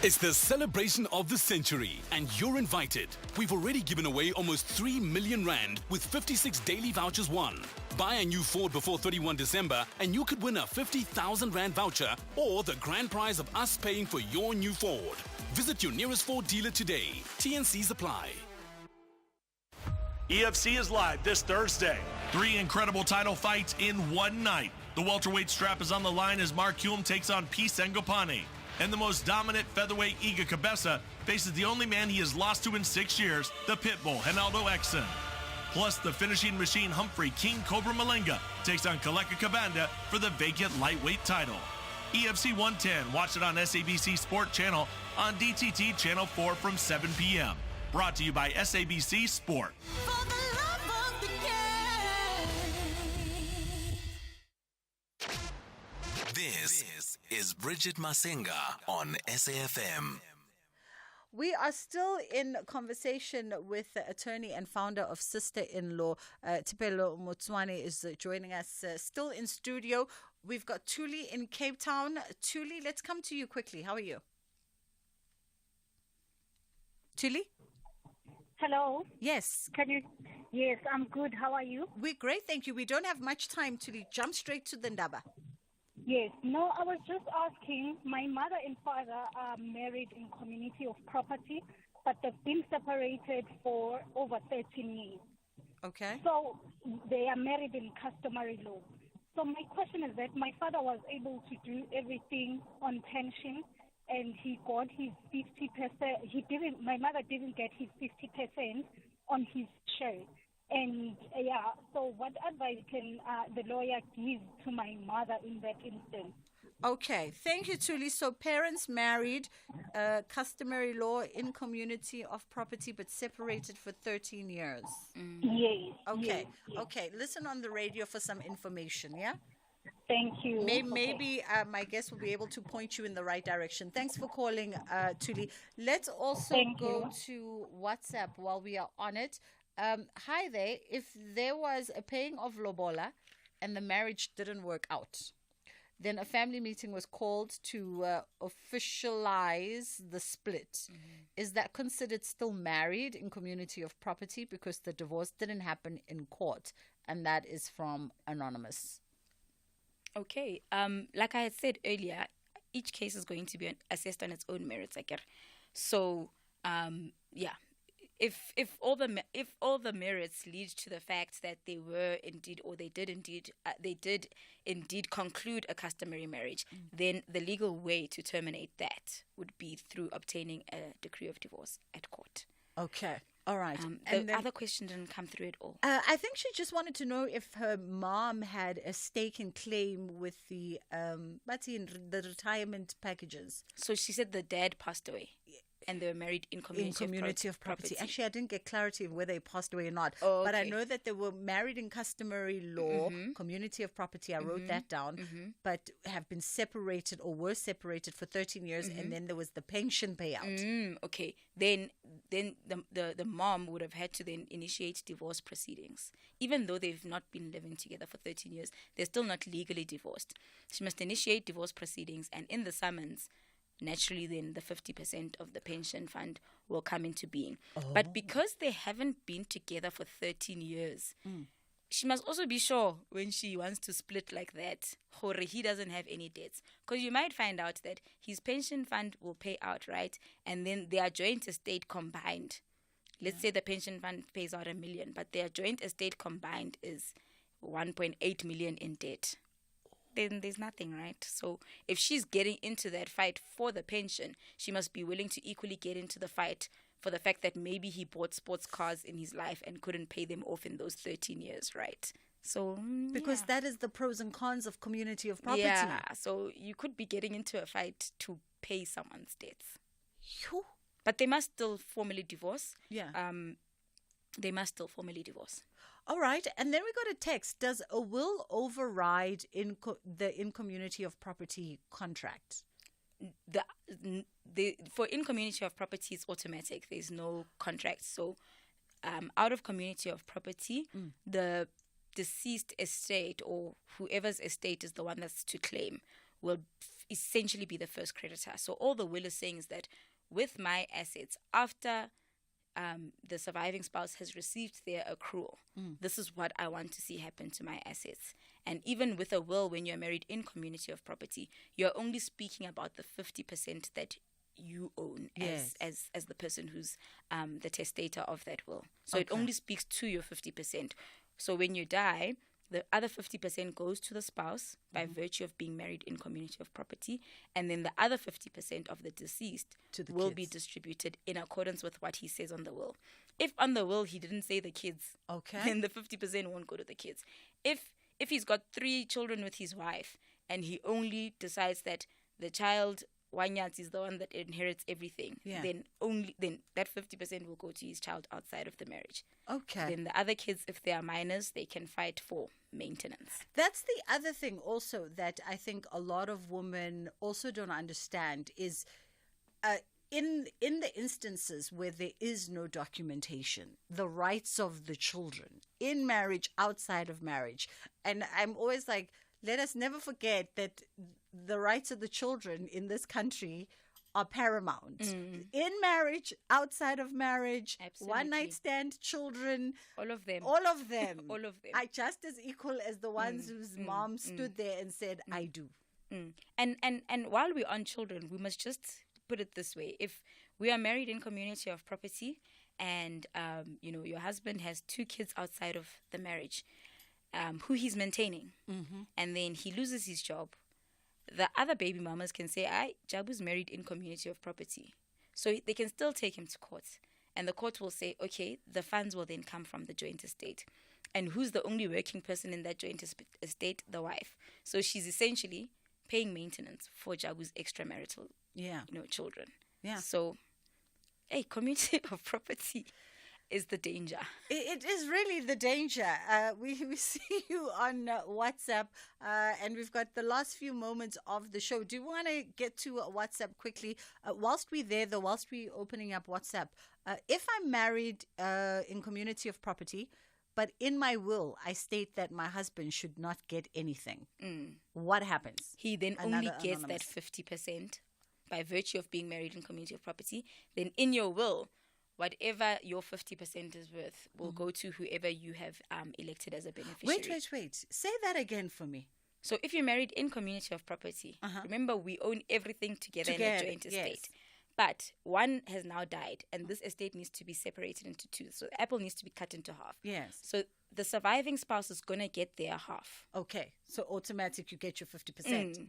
Speaker 21: It's the celebration of the century, and you're invited. We've already given away almost 3 million rand with 56 daily vouchers won. Buy a new Ford before 31 December, and you could win a 50,000 rand voucher or the grand prize of us paying for your new Ford. Visit your nearest Ford dealer today. TNCs apply.
Speaker 10: EFC is live this Thursday. 3 incredible title fights in one night. The welterweight strap is on the line as Mark Hume takes on P. Sengopane. And the most dominant featherweight Iga Cabeza faces the only man he has lost to in 6 years, the Pitbull, Ronaldo Exon. Plus, the finishing machine Humphrey King Cobra Malenga takes on Kaleka Kabanda for the vacant lightweight title. EFC 110, watch it on SABC Sport Channel on DTT Channel 4 from 7 p.m. Brought to you by SABC Sport.
Speaker 14: This is Bridget Masinga on SAFM.
Speaker 12: We are still in conversation with the attorney and founder of Sister-in-Law. Tipelo Motswane is joining us still in studio. We've got Thuli in Cape Town. Thuli, let's come to you quickly. How are you? Thuli?
Speaker 22: Hello.
Speaker 12: Yes.
Speaker 22: Yes, I'm good. How are you?
Speaker 12: We're great, thank you. We don't have much time, Thuli. Jump straight to the ndaba.
Speaker 22: Yes. No, I was just asking, my mother and father are married in community of property, but they've been separated for over 13 years.
Speaker 12: Okay.
Speaker 22: So they are married in customary law. So my question is that my father was able to do everything on pension, and he got his 50%. My mother didn't get his 50% on his share. And so what advice can the lawyer give to my mother in that instance?
Speaker 12: Okay, thank you, Thuli. So parents married, customary law in community of property, but separated for 13 years.
Speaker 22: Yes.
Speaker 12: Okay,
Speaker 22: yes.
Speaker 12: Okay. Listen on the radio for some information, yeah?
Speaker 22: Thank you.
Speaker 12: Maybe my guest will be able to point you in the right direction. Thanks for calling, Thuli. Let's also go to WhatsApp while we are on it. Hi there. If there was a paying of lobola and the marriage didn't work out, then a family meeting was called to officialize the split. Mm-hmm. Is that considered still married in community of property because the divorce didn't happen in court? And that is from Anonymous.
Speaker 17: Okay. Like I had said earlier, each case is going to be assessed on its own merits, I guess. So Yeah. If all the merits lead to the fact that they were indeed, or they did indeed conclude a customary marriage, then the legal way to terminate that would be through obtaining a decree of divorce at court.
Speaker 12: Okay. All right.
Speaker 17: The other question didn't come through at all.
Speaker 12: I think she just wanted to know if her mom had a stake in claim with the retirement packages.
Speaker 17: So she said the dad passed away. And they were married in community of property.
Speaker 12: Actually, I didn't get clarity of whether he passed away or not.
Speaker 17: Oh,
Speaker 12: but I
Speaker 17: okay.
Speaker 12: know that they were married in customary law, community of property. I wrote that down. But have been separated or were separated for 13 years. And then there was the pension payout.
Speaker 17: Okay. Then the mom would have had to then initiate divorce proceedings. Even though they've not been living together for 13 years, they're still not legally divorced. She must initiate divorce proceedings, and in the summons, naturally then the 50% of the pension fund will come into being. But because they haven't been together for 13 years, she must also be sure when she wants to split like that, he doesn't have any debts. Because you might find out that his pension fund will pay out, right? And then their joint estate combined. Let's say the pension fund pays out $1 million, but their joint estate combined is 1.8 million in debt. Then there's nothing, right? So if she's getting into that fight for the pension, she must be willing to equally get into the fight for the fact that maybe he bought sports cars in his life and couldn't pay them off in those 13 years, right? So
Speaker 12: because that is the pros and cons of community of property.
Speaker 17: Yeah, so you could be getting into a fight to pay someone's debts. But they must still formally divorce.
Speaker 12: Yeah.
Speaker 17: They must still formally divorce.
Speaker 12: All right. And then we got a text. Does a will override the in-community of property contract?
Speaker 17: For in-community of property, it's automatic. There's no contract. So out of community of property, the deceased estate or whoever's estate is the one that's to claim will essentially be the first creditor. So all the will is saying is that with my assets, after the surviving spouse has received their accrual, this is what I want to see happen to my assets. And even with a will, when you're married in community of property, you're only speaking about the 50% that you own as the person who's the testator of that will. So it only speaks to your 50%. So when you die, the other 50% goes to the spouse by virtue of being married in community of property. And then the other 50% of the deceased will be distributed in accordance with what he says on the will. If on the will he didn't say the kids, then the 50% won't go to the kids. If he's got 3 children with his wife and he only decides that the child Wanyats is the one that inherits everything, then that 50% will go to his child outside of the marriage. Then the other kids, if they are minors, they can fight for maintenance.
Speaker 12: That's the other thing also that I think a lot of women also don't understand is in the instances where there is no documentation, the rights of the children in marriage, outside of marriage. And I'm always like, let us never forget that the rights of the children in this country are paramount. In marriage, outside of marriage, one night stand children.
Speaker 17: All of them.
Speaker 12: All of them.
Speaker 17: All of them.
Speaker 12: Are just as equal as the ones whose mom stood there and said, I do.
Speaker 17: And while we're on children, we must just put it this way. If we are married in community of property and, your husband has 2 kids outside of the marriage, who he's maintaining, and then he loses his job, the other baby mamas can say, Jabu's married in community of property. So they can still take him to court. And the court will say, okay, the funds will then come from the joint estate. And who's the only working person in that joint estate? The wife. So she's essentially paying maintenance for Jabu's extramarital children.
Speaker 12: Yeah.
Speaker 17: So, community of property is the danger.
Speaker 12: It is really the danger. We see you on WhatsApp, and we've got the last few moments of the show. Do you want to get to WhatsApp quickly? Whilst we're there, though, whilst we're opening up WhatsApp, if I'm married in community of property, but in my will, I state that my husband should not get anything, what happens?
Speaker 17: He then only gets that 50% by virtue of being married in community of property. Then in your will, whatever your 50% is worth will go to whoever you have elected as a beneficiary.
Speaker 12: Wait. Say that again for me.
Speaker 17: So if you're married in community of property, remember we own everything together in a joint estate. But one has now died, and this estate needs to be separated into two. So the apple needs to be cut into half.
Speaker 12: Yes.
Speaker 17: So the surviving spouse is going to get their half.
Speaker 12: Okay. So automatic, you get your 50%.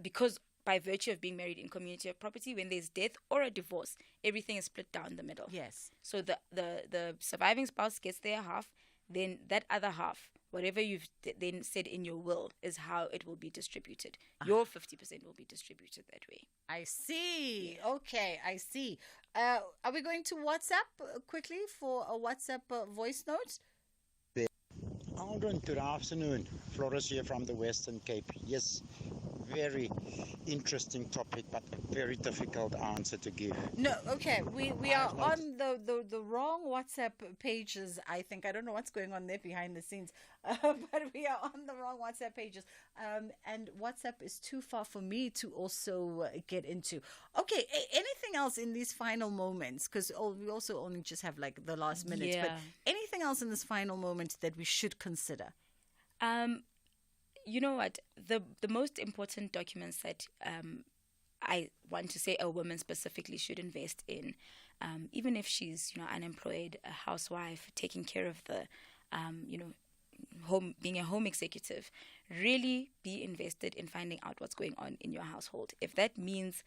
Speaker 17: Because by virtue of being married in community of property, when there's death or a divorce, everything is split down the middle.
Speaker 12: Yes.
Speaker 17: So the surviving spouse gets their half, then that other half, whatever you've then said in your will, is how it will be distributed. Your 50% will be distributed that way.
Speaker 12: I see. Yeah. Okay, I see. Are we going to WhatsApp quickly for a WhatsApp voice note?
Speaker 4: Aldrin, good afternoon. Flores here from the Western Cape. Yes, very interesting topic, but a very difficult answer to give.
Speaker 12: No, okay. We are on the wrong WhatsApp pages, I think. I don't know what's going on there behind the scenes, but we are on the wrong WhatsApp pages. And WhatsApp is too far for me to also get into. Okay, anything else in these final moments? Because we also only just have like the last minutes.
Speaker 17: Yeah.
Speaker 12: But anything else in this final moment that we should consider?
Speaker 17: You know what? The most important documents that I want to say a woman specifically should invest in, even if she's unemployed, a housewife, taking care of the home, being a home executive, really be invested in finding out what's going on in your household. If that means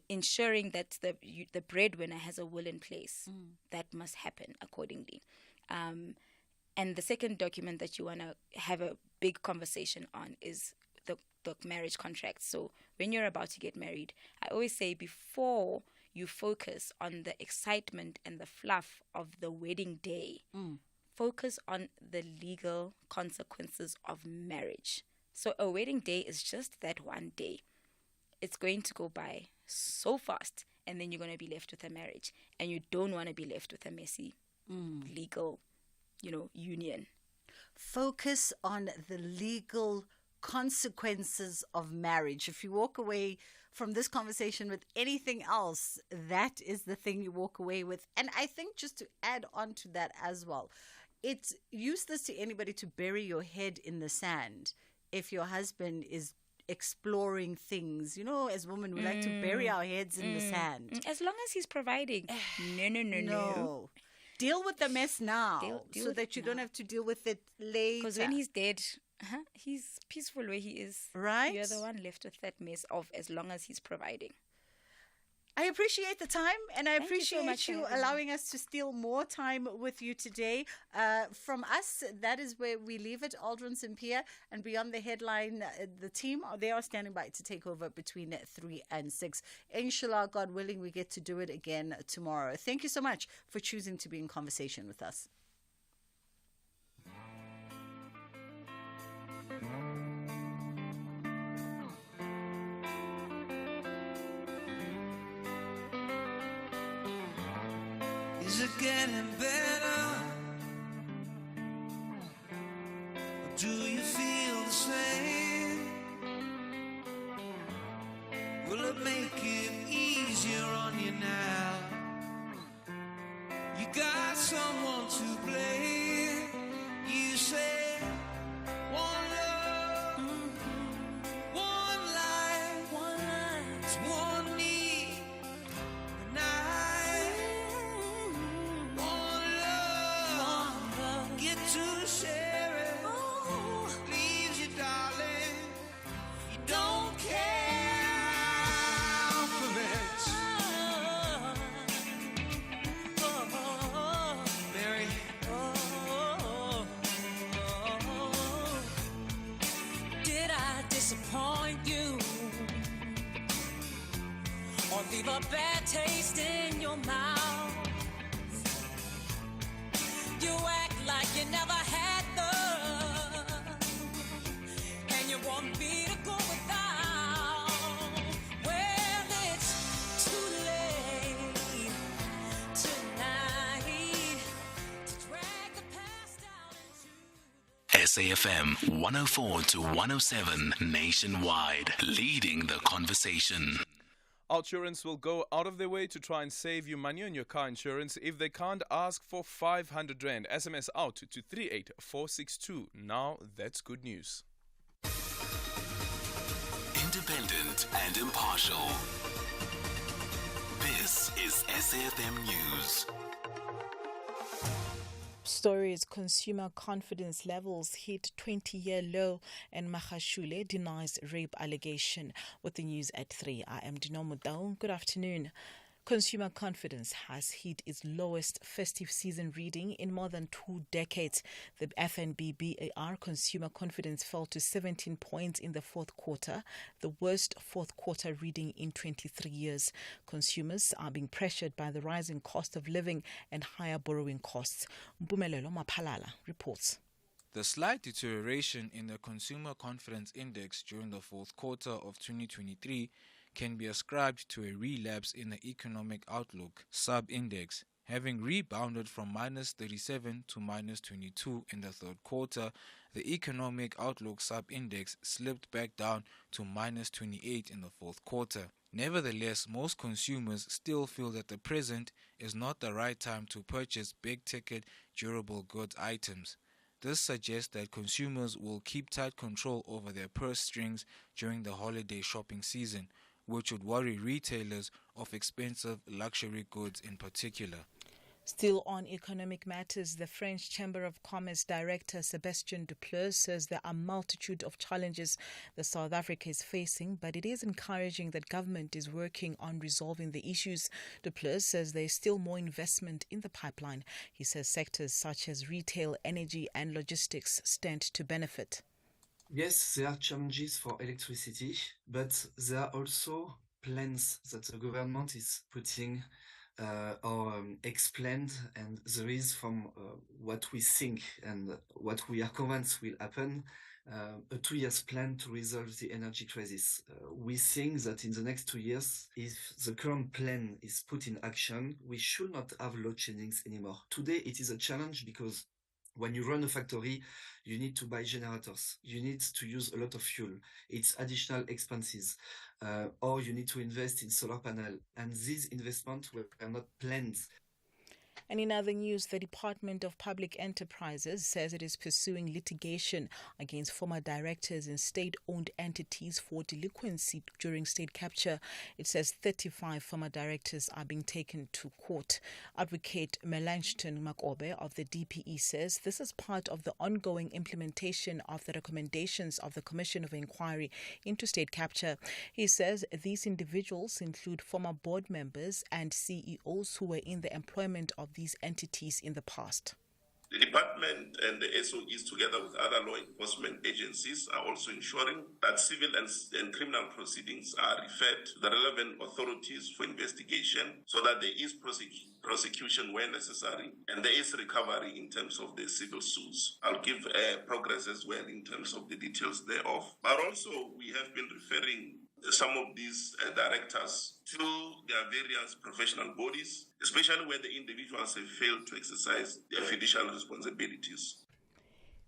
Speaker 17: ensuring that the breadwinner has a will in place, that must happen accordingly. And the second document that you want to have a big conversation on is the marriage contract. So when you're about to get married, I always say before you focus on the excitement and the fluff of the wedding day, focus on the legal consequences of marriage. So a wedding day is just that one day. It's going to go by so fast, and then you're going to be left with a marriage. And you don't want to be left with a messy legal union.
Speaker 12: Focus on the legal consequences of marriage. If you walk away from this conversation with anything else, that is the thing you walk away with. And I think just to add on to that as well, it's useless to anybody to bury your head in the sand if your husband is exploring things. As women, we like to bury our heads in the sand.
Speaker 17: As long as he's providing. No.
Speaker 12: Deal with the mess now so that you don't have to deal with it later.
Speaker 17: Because when he's dead, he's peaceful where he is.
Speaker 12: Right.
Speaker 17: You're the one left with that mess of as long as he's providing.
Speaker 12: I appreciate the time, and I appreciate you
Speaker 17: for
Speaker 12: allowing us to steal more time with you today. From us, that is where we leave it. Aldrin Sampear, and beyond the headline, the team, they are standing by to take over between 3 and 6. Inshallah, God willing, we get to do it again tomorrow. Thank you so much for choosing to be in conversation with us.
Speaker 11: Is it getting better? Or do you feel the same? Will it make it easier on you now? You got someone to blame. You say one love, one life, it's one need, and get to share it. Leaves you, darling. You don't care for it. Mary.
Speaker 5: Did I disappoint you? Or leave a bad taste in your mouth? You act like you never had love, and you want me to go without. Well, it's too late tonight to drag the past out into
Speaker 6: SAFM 104 to 107 nationwide, leading the conversation.
Speaker 20: Outsurance will go out of their way to try and save you money on your car insurance. If they can't, ask for 500 Rand. SMS out to 38462. Now that's good news.
Speaker 6: Independent and impartial.
Speaker 14: SAFM News.
Speaker 2: Stories: consumer confidence levels hit 20-year low, and Magashule denies rape allegation. With the news at 3, I am Dinomo Daun. Good afternoon. Consumer confidence has hit its lowest festive season reading in more than 2 decades. The FNB BAR consumer confidence fell to 17 points in the fourth quarter, the worst fourth quarter reading in 23 years. Consumers are being pressured by the rising cost of living and higher borrowing costs. Mpumelelo Maphalala reports.
Speaker 7: The slight deterioration in the Consumer Confidence Index during the fourth quarter of 2023 can be ascribed to a relapse in the Economic Outlook sub-index. Having rebounded from -37 to -22 in the third quarter, the Economic Outlook sub-index slipped back down to -28 in the fourth quarter. Nevertheless, most consumers still feel that the present is not the right time to purchase big-ticket durable goods items. This suggests that consumers will keep tight control over their purse strings during the holiday shopping season, which would worry retailers of expensive luxury goods in particular.
Speaker 2: Still on economic matters, the French Chamber of Commerce Director Sébastien Dupleix says there are a multitude of challenges that South Africa is facing, but it is encouraging that government is working on resolving the issues. Dupleix says there is still more investment in the pipeline. He says sectors such as retail, energy and logistics stand to benefit.
Speaker 9: Yes, there are challenges for electricity, but there are also plans that the government is putting or explained, and there is, from what we think and what we are convinced will happen, a 2 years plan to resolve the energy crisis. We think that in the next 2 years, if the current plan is put in action, we should not have load sheddings anymore. Today, it is a challenge because when you run a factory, you need to buy generators. You need to use a lot of fuel. It's additional expenses. Or you need to invest in solar panel. And these investments were not planned.
Speaker 2: And in other news, the Department of Public Enterprises says it is pursuing litigation against former directors in state-owned entities for delinquency during state capture. It says 35 former directors are being taken to court. Advocate Melanchthon Makobe of the DPE says this is part of the ongoing implementation of the recommendations of the Commission of Inquiry into State Capture. He says these individuals include former board members and CEOs who were in the employment of these entities in the past.
Speaker 23: The department and the SOEs, together with other law enforcement agencies, are also ensuring that civil and criminal proceedings are referred to the relevant authorities for investigation so that there is prosecution where necessary and there is recovery in terms of the civil suits. I'll give progress as well in terms of the details thereof. But also, we have been referring some of these directors to their various professional bodies, especially where the individuals have failed to exercise their fiduciary responsibilities.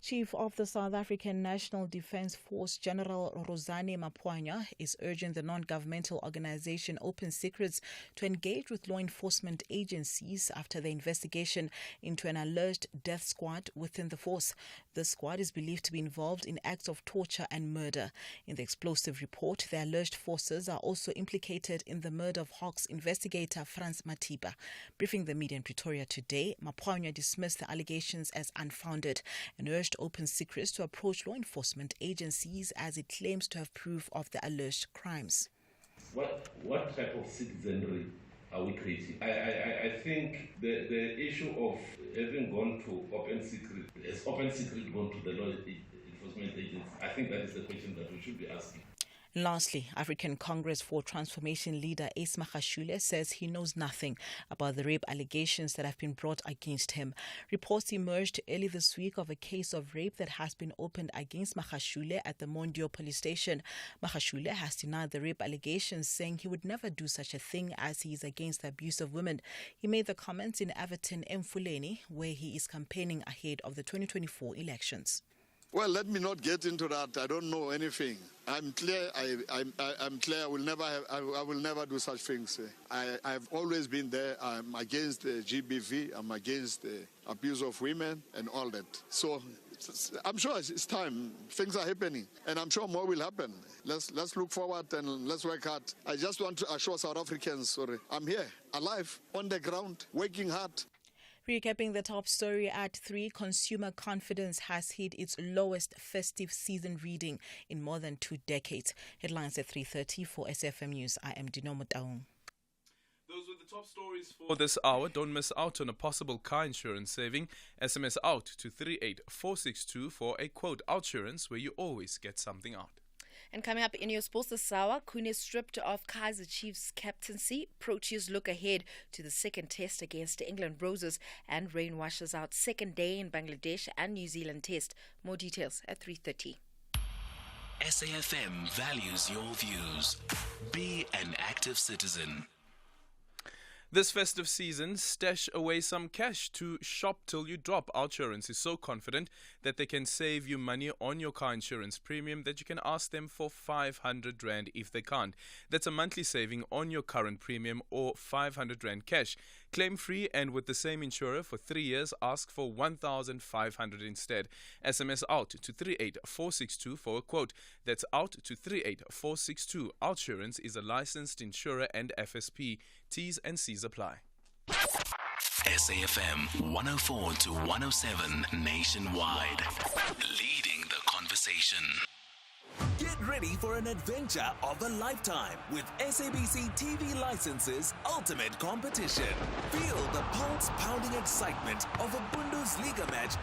Speaker 2: Chief of the South African National Defence Force, General Rosane Maponya, is urging the non-governmental organization Open Secrets to engage with law enforcement agencies after the investigation into an alleged death squad within the force. The squad is believed to be involved in acts of torture and murder. In the explosive report, the alleged forces are also implicated in the murder of Hawks investigator Frans Matiba. Briefing the media in Pretoria today, Maponya dismissed the allegations as unfounded and urged Open Secrets to approach law enforcement agencies as it claims to have proof of the alleged crimes.
Speaker 24: What type of citizenry are we creating? I think the issue of having gone to Open Secret, has Open Secret gone to the law enforcement agencies? I think that is the question that we should be asking.
Speaker 2: Lastly, African Congress for Transformation leader Ace Magashule says he knows nothing about the rape allegations that have been brought against him. Reports emerged early this week of a case of rape that has been opened against Magashule at the Mondio police station. Magashule has denied the rape allegations, saying he would never do such a thing as he is against the abuse of women. He made the comments in Everton, Mfuleni, where he is campaigning ahead of the 2024 elections.
Speaker 25: Well, let me not get into that. I don't know anything. I'm clear. I'm clear. I will never do such things. I've always been there. I'm against the GBV. I'm against the abuse of women and all that. So I'm sure it's time. Things are happening, and I'm sure more will happen. Let's look forward and let's work hard. I just want to assure South Africans, I'm here, alive, on the ground, working hard.
Speaker 2: Recapping the top story at 3, consumer confidence has hit its lowest festive season reading in more than 2 decades. Headlines at 3:30 for SFM News. I am Dinomo Taung.
Speaker 20: Those were the top stories for this hour. Don't miss out on a possible car insurance saving. SMS out to 38462 for a quote outsurance where you always get something out.
Speaker 8: And coming up in your sports this hour, Kune stripped of Kaizer Chiefs captaincy. Proteas look ahead to the second test against the England Roses, and rain washes out second day in Bangladesh and New Zealand test. More details at 3:30.
Speaker 6: SAFM values your views. Be an active citizen.
Speaker 20: This festive season, stash away some cash to shop till you drop. Outsurance is so confident that they can save you money on your car insurance premium that you can ask them for 500 Rand if they can't. That's a monthly saving on your current premium or 500 Rand cash. Claim free and with the same insurer for 3 years, ask for 1,500 instead. SMS out to 38462 for a quote. That's out to 38462. Outsurance is a licensed insurer and FSP. T's and C's apply.
Speaker 6: SAFM 104 to 107 nationwide. Leading the conversation.
Speaker 14: Get ready for an adventure of a lifetime with SABC TV Licenses Ultimate Competition. Feel the pulse-pounding excitement of a Bundesliga match